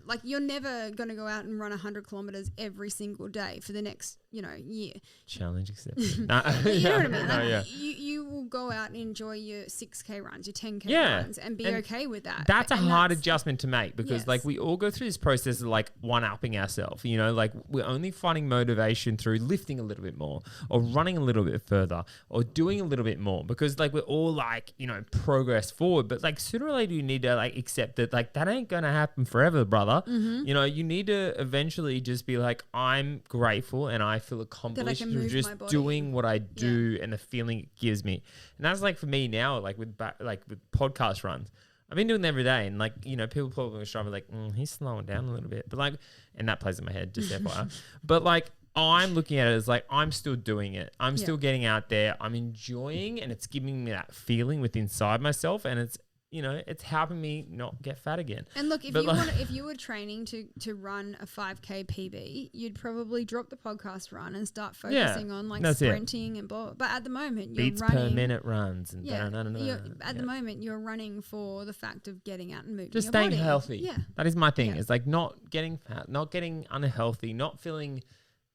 like you're never going to go out and run 100 kilometers every single day for the next, year. Challenge accepted. You know what I mean? Like you will go out and enjoy your 6K runs, your 10K runs, and be okay with that. That's a hard adjustment to make because like we all go through this process of like one-upping ourselves, like we're only finding motivation through lifting a little bit more or running a little bit further or doing a little bit more, because like we're all like, progress forward, but like sooner or later you need to like accept that like that ain't going to happen forever, brother. You need to eventually just be like, I'm grateful and I feel accomplished through just doing what I do and the feeling it gives me. And that's like for me now, like with podcast runs, I've been doing them every day, and like, people probably are like, he's slowing down a little bit, but like, and that plays in my head, just FYI. But like, I'm looking at it as like, I'm still doing it. I'm still getting out there. I'm enjoying, and it's giving me that feeling within inside myself, and it's, it's helping me not get fat again. And look, if you were training to run a 5K PB, you'd probably drop the podcast run and start focusing on like sprinting and blah. But at the moment, you're beats running per minute runs and at the moment you're running for the fact of getting out and moving. Just your staying body. healthy. Yeah, that is my thing. It's like not getting fat, not getting unhealthy, not feeling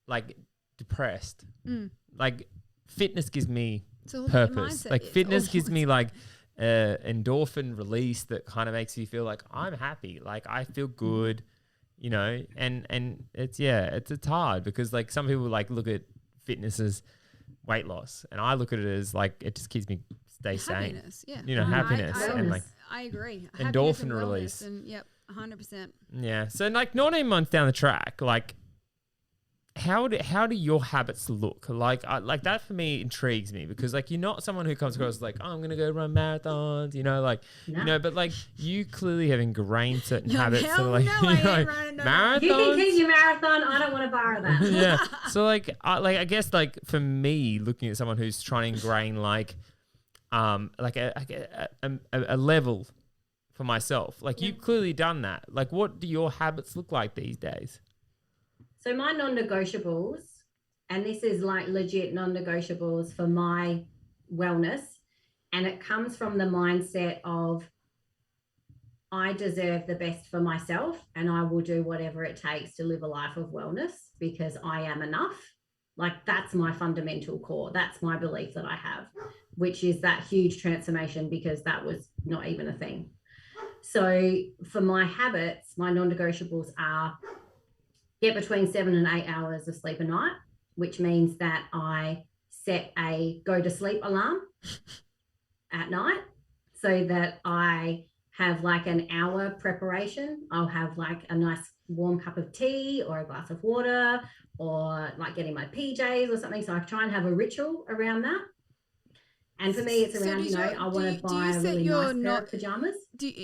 like depressed. Like fitness gives me purpose. Like fitness gives me like endorphin release that kind of makes you feel like I'm happy, like I feel good, and it's hard because like some people like look at fitness as weight loss, and I look at it as like it just keeps me sane. Happiness and like I agree. Endorphin release and 100%. Yeah, so like 19 months down the track, like how do your habits look? Like that for me intrigues me, because like you're not someone who comes across like, oh, I'm gonna go run marathons, but like you clearly have ingrained certain habits. So like, marathons. You can keep your marathon. I don't want to borrow that. Yeah. So like I guess like for me, looking at someone who's trying to ingrain like a level for myself, like you've clearly done that. Like what do your habits look like these days? So my non-negotiables, and this is like legit non-negotiables for my wellness, and it comes from the mindset of I deserve the best for myself and I will do whatever it takes to live a life of wellness because I am enough. Like that's my fundamental core. That's my belief that I have, which is that huge transformation because that was not even a thing. So for my habits, my non-negotiables are get between 7 and 8 hours of sleep a night, which means that I set a go to sleep alarm at night so that I have like an hour preparation. I'll have like a nice warm cup of tea or a glass of water or like getting my PJs or something. So I try and have a ritual around that. And for me, it's around, I want to buy a really nice pair of pajamas.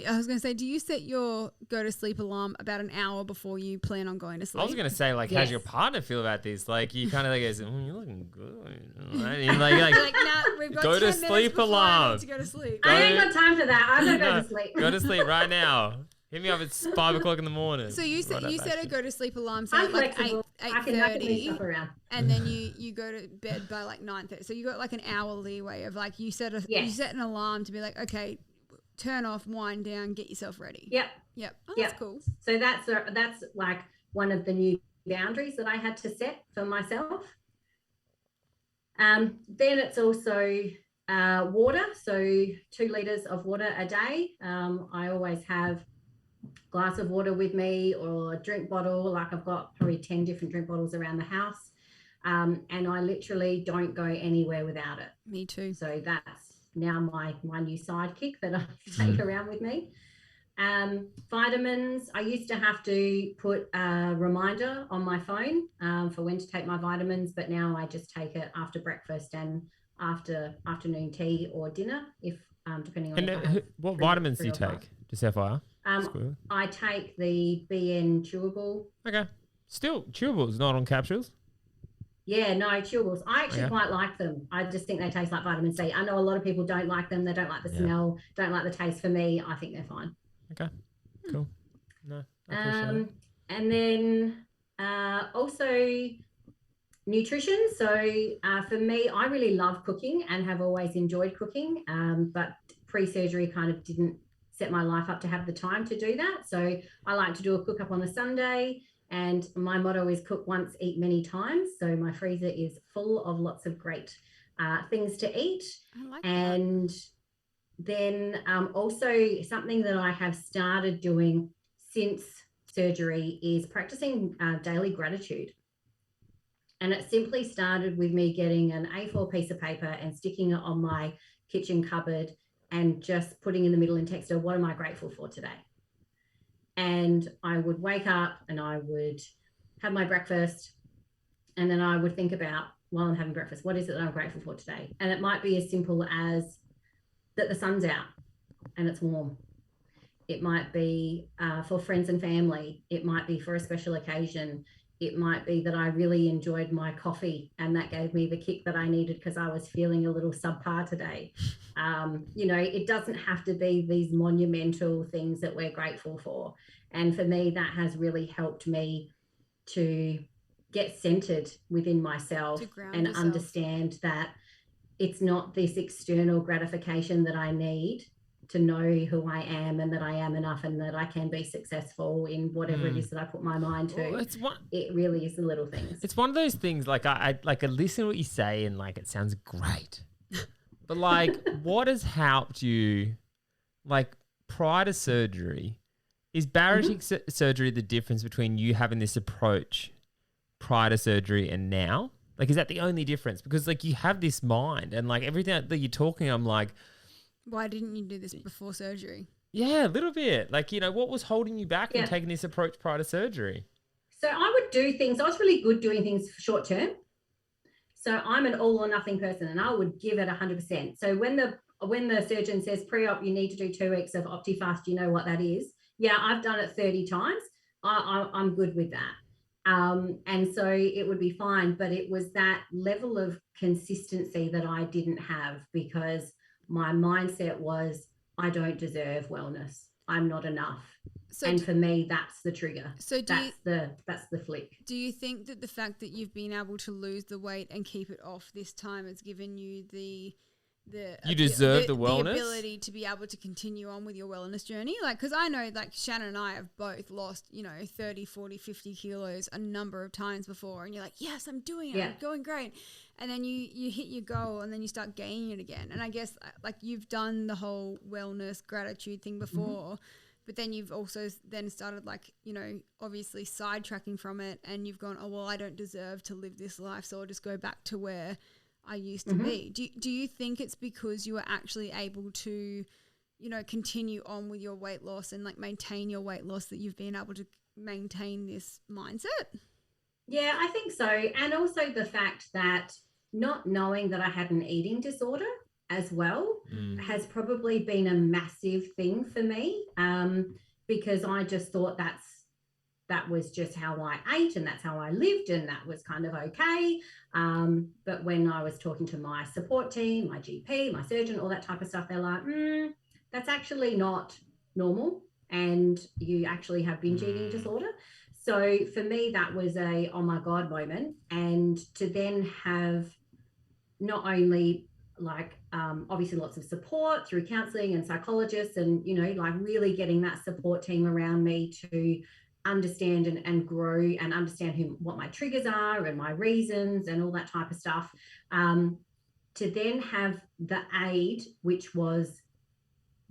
I was going to say, do you set your go to sleep alarm about an hour before you plan on going to sleep? I was going to say, like, how's your partner feel about this? Like, you kind of like, you're looking good. Right? And like, nah, we've got go 10 to sleep alarm. to go to sleep. I ain't got time for that. I'm going to go to sleep. Go to sleep right now. Hit me up at 5 o'clock in the morning. So you set a go to sleep alarm so like 8:30, and then you go to bed by like 9:30. So you got like an hour leeway of like you set an alarm to be like, okay, turn off, wind down, get yourself ready. Yep. Oh, that's cool. So that's like one of the new boundaries that I had to set for myself. Then it's also water. So 2 liters of water a day. I always have glass of water with me or a drink bottle. Like I've got probably 10 different drink bottles around the house. And I literally don't go anywhere without it. Me too. So that's now my new sidekick that I take around with me. Vitamins, I used to have to put a reminder on my phone for when to take my vitamins, but now I just take it after breakfast and after afternoon tea or dinner, if depending on what vitamins do you take? Just FYI. I take the BN chewable. Okay. Still, chewables, not on capsules? Yeah, no, chewables. I actually quite like them. I just think they taste like vitamin C. I know a lot of people don't like them. They don't like the smell, don't like the taste. For me, I think they're fine. Okay, cool. No, I appreciate it. And then also nutrition. So for me, I really love cooking and have always enjoyed cooking, but pre-surgery kind of didn't set my life up to have the time to do that. So I like to do a cook up on a Sunday, and my motto is cook once, eat many times. So my freezer is full of lots of great things to eat. I like and that. Then also something that I have started doing since surgery is practicing daily gratitude. And it simply started with me getting an A4 piece of paper and sticking it on my kitchen cupboard and just putting in the middle in text, what am I grateful for today? And I would wake up and I would have my breakfast, and then I would think about, while I'm having breakfast, what is it that I'm grateful for today? And it might be as simple as that the sun's out and it's warm. It might be for friends and family. It might be for a special occasion. It might be that I really enjoyed my coffee and that gave me the kick that I needed because I was feeling a little subpar today. It doesn't have to be these monumental things that we're grateful for. And for me, that has really helped me to get centered within myself and understand that it's not this external gratification that I need to know who I am and that I am enough and that I can be successful in whatever it is that I put my mind to. Well, it really is the little things. It's one of those things, like I listen to what you say and like it sounds great. But like what has helped you, like prior to surgery, is bariatric surgery the difference between you having this approach prior to surgery and now? Like, is that the only difference? Because like you have this mind and like everything that you're talking, I'm like, why didn't you do this before surgery? Yeah, a little bit. Like, what was holding you back from taking this approach prior to surgery? So I would do things. I was really good doing things short term. So I'm an all or nothing person and I would give it 100%. So when the surgeon says pre-op, you need to do 2 weeks of OptiFast, you know what that is? Yeah, I've done it 30 times. I'm good with that. And so it would be fine. But it was that level of consistency that I didn't have because my mindset was, I don't deserve wellness. I'm not enough. So and for me, that's the trigger. So that's the flick. Do you think that the fact that you've been able to lose the weight and keep it off this time has given you the wellness, the ability to be able to continue on with your wellness journey? Like, because I know like Shannon and I have both lost 30, 40, 50 kilos a number of times before, and you're like, yes, I'm doing it, I'm going great, and then you hit your goal and then you start gaining it again. And I guess like you've done the whole wellness gratitude thing before, but then you've also then started like obviously sidetracking from it, and you've gone, oh well, I don't deserve to live this life, so I'll just go back to where I used to be. Do you think it's because you were actually able to, continue on with your weight loss and like maintain your weight loss that you've been able to maintain this mindset? Yeah, I think so. And also the fact that not knowing that I had an eating disorder as well has probably been a massive thing for me, because I just thought that was just how I ate and that's how I lived and that was kind of okay. But when I was talking to my support team, my GP, my surgeon, all that type of stuff, they're like, that's actually not normal and you actually have binge eating disorder. So for me, that was a, oh my God moment. And to then have not only like obviously lots of support through counselling and psychologists and, you know, like really getting that support team around me to understand and grow and understand what my triggers are and my reasons and all that type of stuff, to then have the aid, which was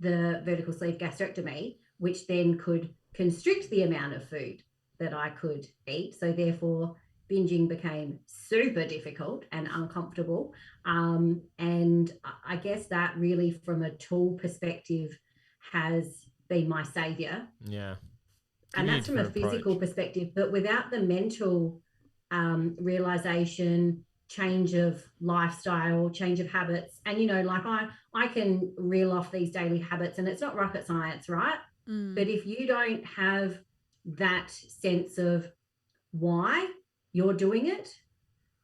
the vertical sleeve gastrectomy, which then could constrict the amount of food that I could eat. So therefore binging became super difficult and uncomfortable. And I guess that really from a tool perspective has been my savior. Yeah. And that's from a physical perspective, but without the mental realization, change of lifestyle, change of habits. And, you know, like I can reel off these daily habits and it's not rocket science, right? But if you don't have that sense of why you're doing it,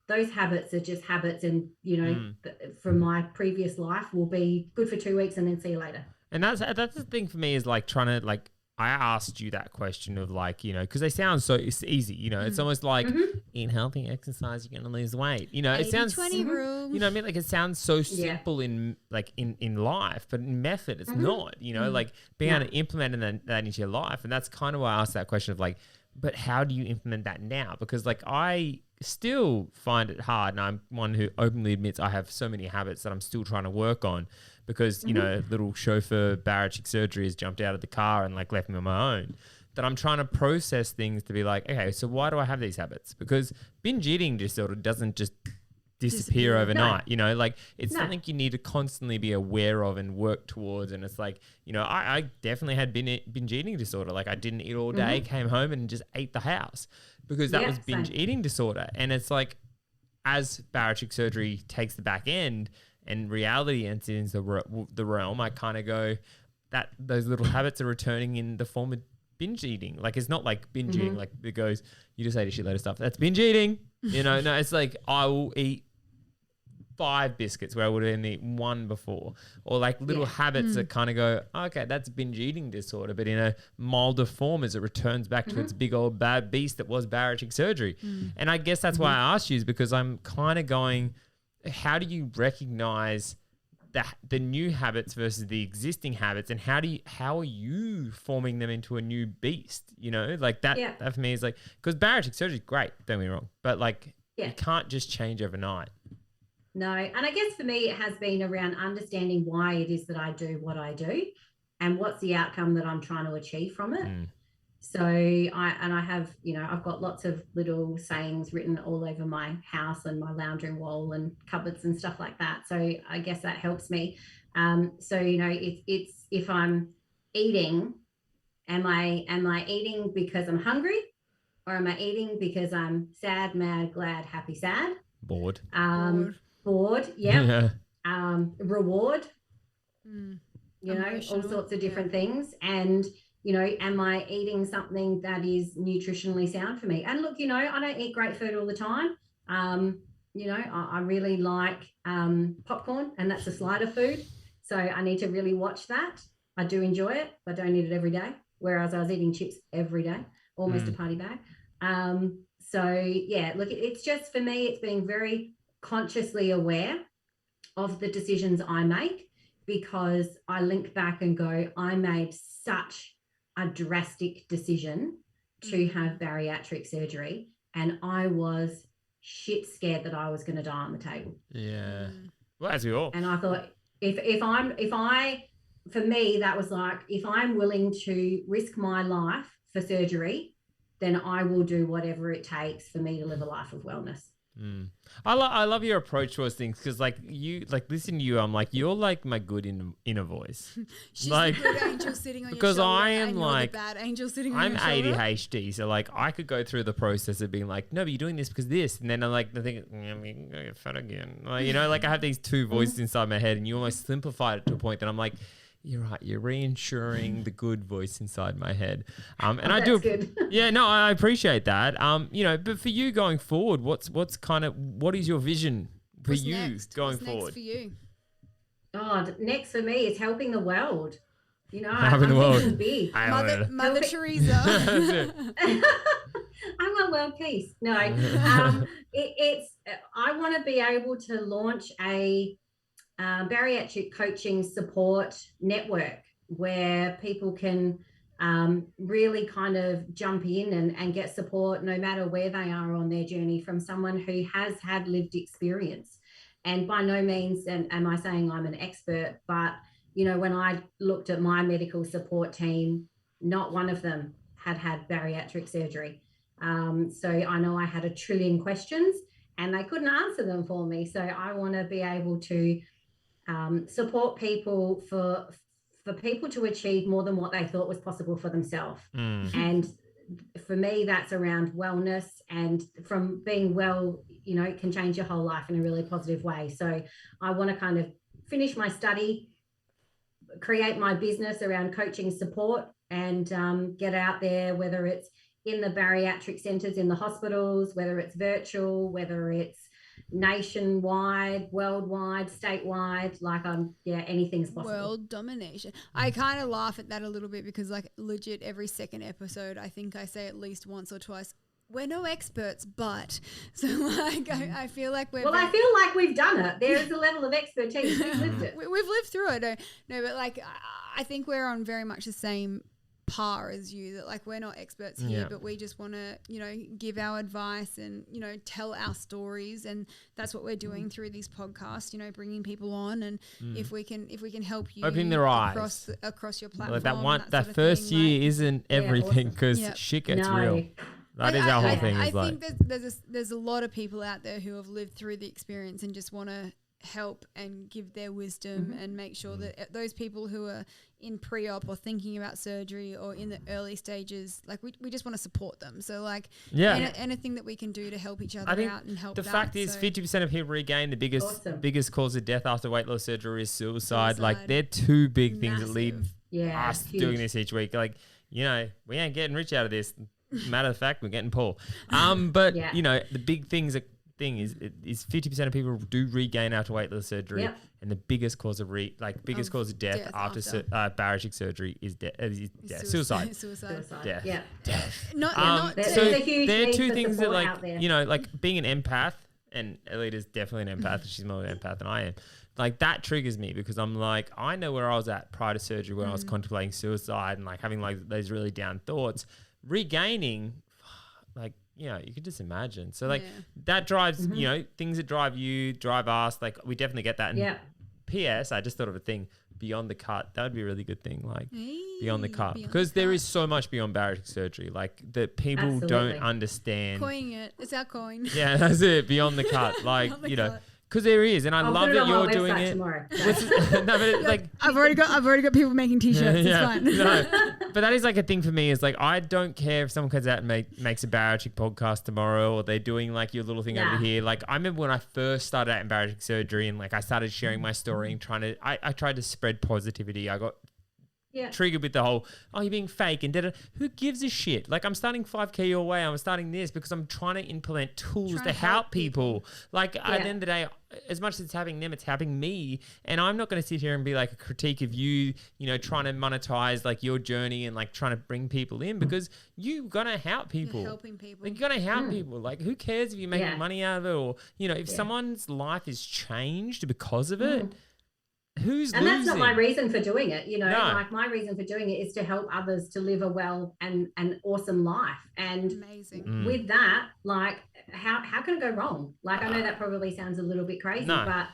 those habits are just habits. And, you know, from my previous life will be good for 2 weeks and then see you later. And that's the thing for me is like trying to like, I asked you that question of like, you know, because they sound so it's easy, you know, it's almost like eat healthy, exercise, you're going to lose weight. You know, it sounds, 20 rule. you know what I mean? Like it sounds so simple in like in life, but in method, it's not, you know, like being able to implement that into your life. And that's kind of why I asked that question of like, but how do you implement that now? Because like I still find it hard. And I'm one who openly admits I have so many habits that I'm still trying to work on. Because, you know, little chauffeur bariatric surgery has jumped out of the car and like left me on my own. That I'm trying to process things to be like, okay, so why do I have these habits? Because binge eating disorder doesn't just disappear overnight. You know, like it's something you need to constantly be aware of and work towards. And it's like, you know, I definitely had binge eating disorder. Like I didn't eat all day, came home and just ate the house because that was binge eating disorder. And it's like, as bariatric surgery takes the back end, and reality enters the realm, I kind of go that those little habits are returning in the form of binge eating. Like it's not like binge eating, like it goes, you just ate a shitload of stuff. That's binge eating. You know, no, it's like I will eat 5 biscuits where I would have eaten 1 before. Or like little habits that kind of go, okay, that's binge eating disorder, but in a milder form as it returns back to its big old bad beast that was bariatric surgery. And I guess that's why I asked you is because I'm kind of going, how do you recognize the new habits versus the existing habits, and how are you forming them into a new beast? You know, like that for me is like, because bariatric surgery is great, don't get me wrong, but like you can't just change overnight. No, and I guess for me it has been around understanding why it is that I do what I do and what's the outcome that I'm trying to achieve from it. So I have, you know, I've got lots of little sayings written all over my house and my lounge room wall and cupboards and stuff like that. So I guess that helps me. So, you know, it's if I'm eating, am I eating because I'm hungry, or am I eating because I'm sad, mad, glad, happy, sad? Bored. Bored. Yeah. Reward. You know, Emotional. all sorts of different things. And you know, am I eating something that is nutritionally sound for me? And look, you know, I don't eat great food all the time. You know, I really like popcorn, and that's a slider food. So I need to really watch that. I do enjoy it, but don't eat it every day. Whereas I was eating chips every day, almost a party bag. So yeah, look, it's just for me, it's being very consciously aware of the decisions I make, because I link back and go, I made such a drastic decision to have bariatric surgery, and I was shit scared that I was going to die on the table. Yeah. Well, as we all. And I thought, for me, that was like, if I'm willing to risk my life for surgery, then I will do whatever it takes for me to live a life of wellness. I love your approach towards things because like listening to you, I'm like you're like my good inner voice. She's like the good angel sitting on your because shoulder. I am and like you're the bad angel sitting on I'm your shoulder. ADHD, so like I could go through the process of being like, no, but you're doing this because this, and then I'm like, I think I'm gonna get fat again. Like, you know, like I have these two voices inside my head, and you almost simplified it to a point that I'm like, you're right. You're reinsuring the good voice inside my head, and I do. Good. Yeah, no, I appreciate that. You know, but for you going forward, what is your vision for What's you next? going What's forward? Next for you? Oh, next for me is helping the world. You know, Helping the world. thinking big. Mother Teresa. I want world peace. No, it's. I want to be able to launch a bariatric coaching support network where people can really kind of jump in and get support no matter where they are on their journey from someone who has had lived experience. And by no means am I saying I'm an expert, but you know, when I looked at my medical support team, not one of them had bariatric surgery. So I know I had a trillion questions and they couldn't answer them for me. So I want to be able to support people for people to achieve more than what they thought was possible for themselves. And for me, that's around wellness, and from being well, you know, it can change your whole life in a really positive way. So I want to kind of finish my study, create my business around coaching support, and get out there, whether it's in the bariatric centres in the hospitals, whether it's virtual, whether it's nationwide, worldwide, statewide, like anything's possible. World domination. I kind of laugh at that a little bit because like legit every second episode I think I say at least once or twice, we're no experts, but so like I feel like we're I feel like we've done it. There is a level of expertise. We've lived it. We've lived through it. No, but like I think we're on very much the same par as you, that like we're not experts here, but we just want to, you know, give our advice and, you know, tell our stories, and that's what we're doing through these podcasts, you know, bringing people on, and if we can help you opening their eyes across your platform. Like that first year isn't everything because shit gets real. That is our whole thing. I think there's a lot of people out there who have lived through the experience and just want to help and give their wisdom and make sure that those people who are in pre-op or thinking about surgery or in the early stages, like we just want to support them. So like anything that we can do to help each other out and help. The fact is 50% of people regain. The biggest cause of death after weight loss surgery is suicide. Like they're two big things that lead us doing this each week. Like, you know, we ain't getting rich out of this. Matter of fact, we're getting poor. But you know, the big thing is 50% of people do regain after weight loss surgery, and the biggest cause of cause of death after bariatric surgery is suicide. Death. Yeah. Death. So they're two things that, like, you know, like being an empath, and Alita's definitely an empath. She's more of an empath than I am. Like that triggers me because I'm like, I know where I was at prior to surgery when I was contemplating suicide and like having like those really down thoughts. Regaining, like, you know, you could just imagine. So like that drives, you know, things that drive you, drive us. Like we definitely get that. And P.S. I just thought of a thing, beyond the cut. That would be a really good thing, like beyond the cut, because there is so much beyond bariatric surgery, like that people don't understand. Coining it. It's our coin. Yeah, that's it. Beyond the cut, like you know. Because there is, and I love that you're doing it. Tomorrow. No, but like I've already got people making t-shirts. It's fine. No, but that is like a thing for me. Is like I don't care if someone comes out and makes a bariatric podcast tomorrow, or they're doing like your little thing over here. Like I remember when I first started out in bariatric surgery, and like I started sharing my story and I tried to spread positivity. I got triggered with the whole, oh, you're being fake and who gives a shit? Like I'm starting 5K your way. I'm starting this because I'm trying to implement tools to help people. Like at the end of the day, as much as it's helping them, it's helping me. And I'm not going to sit here and be like a critique of you, you know, trying to monetize like your journey and like trying to bring people in, because you're going to help people. You're helping people. Like, you're going to help people. Like who cares if you're making money out of it, or, you know, if someone's life is changed because of it, who's losing? That's not my reason for doing it, you know. Like my reason for doing it is to help others to live a well and an awesome life. And amazing. With that, like how can it go wrong? Like I know that probably sounds a little bit crazy, but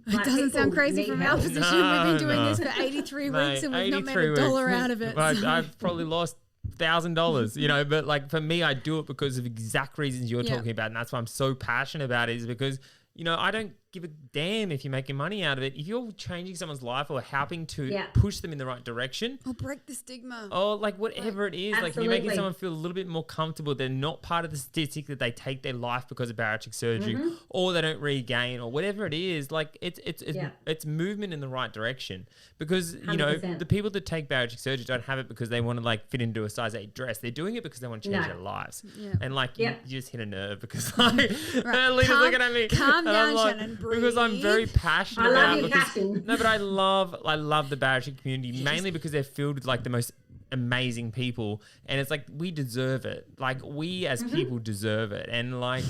it doesn't sound crazy from our position. We've been doing this for 83 weeks and we've not made $1 out of it. I've probably lost $1,000, you know, but like for me, I do it because of exact reasons you're talking about. And that's why I'm so passionate about it, is because, you know, I don't give a damn if you're making money out of it. If you're changing someone's life or helping to push them in the right direction. Or break the stigma. Or like whatever it is. Like if you're making someone feel a little bit more comfortable, they're not part of the statistic that they take their life because of bariatric surgery or they don't regain or whatever it is. Like it's movement in the right direction. Because, you know, 100%. the people that take bariatric surgery don't have it because they want to like fit into a size 8 dress. They're doing it because they want to change their lives. Yeah. And like you just hit a nerve because like Lena's looking at me. Calm down, like, Shannon. Because I'm very passionate I love about your passion. No, but I love the bariatric community mainly because they're filled with like the most amazing people, and it's like we deserve it. Like we as people deserve it, and like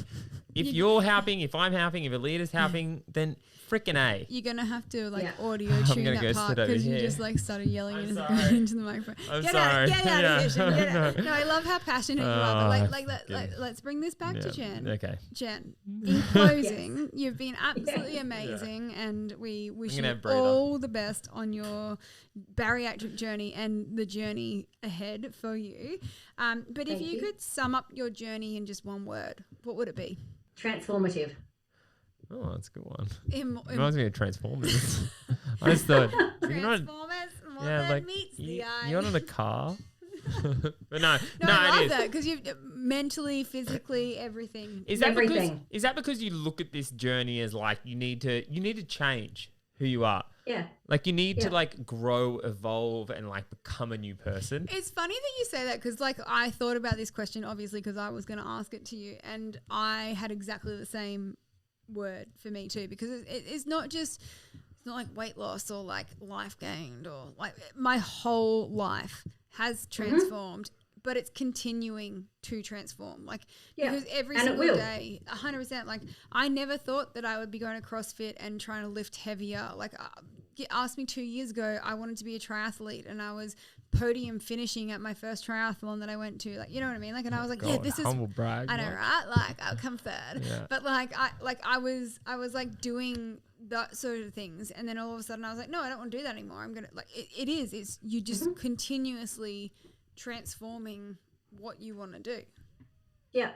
if you're helping, if I'm helping, if Alia's helping, then frickin' A. You're gonna have to like audio tune that part because you just like started yelling into the microphone. I'm sorry. Get out of here, get out. No, I love how passionate you are. But let's bring this back to Jen. Okay. Jen, in closing, you've been absolutely amazing, and we wish you all the best on your bariatric journey and the journey ahead for you. But if you could sum up your journey in just one word, what would it be? Transformative. Oh, that's a good one. Reminds me of Transformers. I just thought Transformers more than meets the eye. You're not in a car. But no, I love it is. that because you've mentally, physically, everything. Is that because you look at this journey as like you need to change who you are? Yeah. Like you need to like grow, evolve, and like become a new person. It's funny that you say that because like I thought about this question obviously because I was going to ask it to you, and I had exactly the same word for me too, because it's not like weight loss or like life gained or like my whole life has transformed, but it's continuing to transform. Like because every single day, 100%. Like I never thought that I would be going to CrossFit and trying to lift heavier. Like you asked me 2 years ago, I wanted to be a triathlete, and I was podium finishing at my first triathlon that I went to. Like, you know what I mean? Like, and I was like, God, this is humble brag. I know, right? Like I'll come third. But I was like doing that sort of things, and then all of a sudden I was like, no, I don't want to do that anymore. I'm gonna like it's you just continuously transforming what you want to do. Yeah.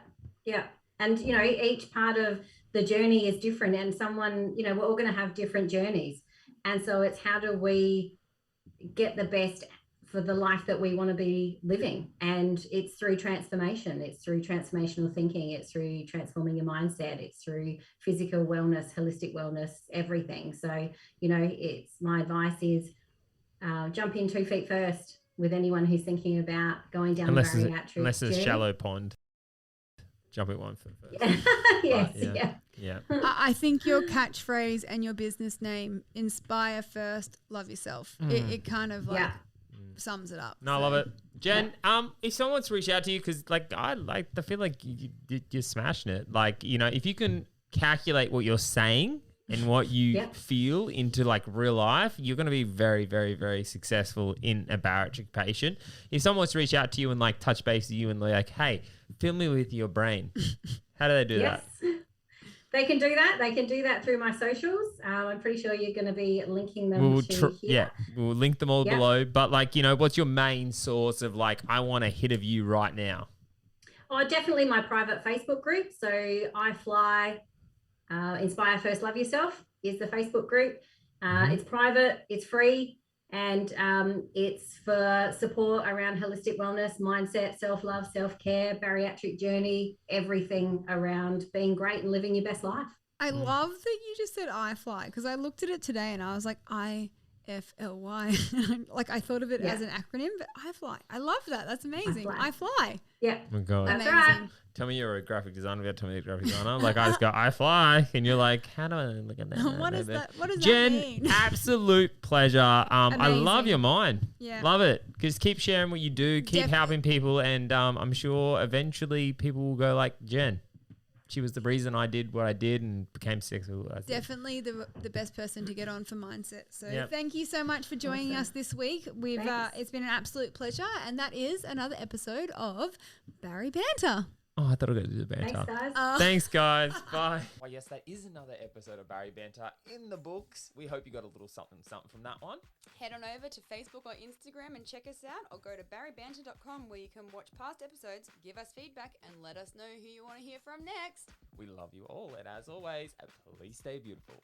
And you know, each part of the journey is different, and someone, you know, we're all going to have different journeys, and so it's how do we get the best for the life that we want to be living. And it's through transformation. It's through transformational thinking. It's through transforming your mindset. It's through physical wellness, holistic wellness, everything. So, you know, my advice is jump in 2 feet first with anyone who's thinking about going down the bariatric unless it's a journey. shallow pond. Jump in 1 foot first. Yes. I think your catchphrase and your business name, inspire first, love yourself. It kind of like sums it up. No, I love it. Jen, if someone wants to reach out to you, because like I feel like you're smashing it. Like, you know, if you can calculate what you're saying and what you feel into like real life, you're going to be very, very, very successful in a bariatric patient. If someone wants to reach out to you and like touch base with you and they're like, hey, fill me with your brain, how do they do that? They can do that. They can do that through my socials. I'm pretty sure you're going to be linking them here. Yeah, we'll link them all below. But like, you know, what's your main source of like, I want a hit of you right now? Oh, definitely my private Facebook group. So I Fly, Inspire First, Love Yourself is the Facebook group. It's private, it's free, and it's for support around holistic wellness, mindset, self-love, self-care, bariatric journey, everything around being great and living your best life. I love that you just said I Fly, because I looked at it today and I was like, IFLY. Like I thought of it as an acronym, but I Fly. I love that. That's amazing. I Fly. Yeah. Oh my God. That's right. Tell me you're a graphic designer without telling me you're a graphic designer. Like I just go, I fly. And you're like, how do I look at that? What is that? What does Jen, that mean? Absolute pleasure. I love your mind. Yeah. Love it. Just keep sharing what you do. Keep helping people. And I'm sure eventually people will go like, Jen, she was the reason I did what I did and became successful. Definitely the best person to get on for mindset. So thank you so much for joining us this week. It's been an absolute pleasure. And that is another episode of BARI Banter. Oh, I thought I was going to do the banter. Thanks, guys. Thanks, guys. Bye. Well, yes, that is another episode of Barry Banter in the books. We hope you got a little something from that one. Head on over to Facebook or Instagram and check us out, or go to baribanter.com where you can watch past episodes, give us feedback, and let us know who you want to hear from next. We love you all, and as always, please stay beautiful.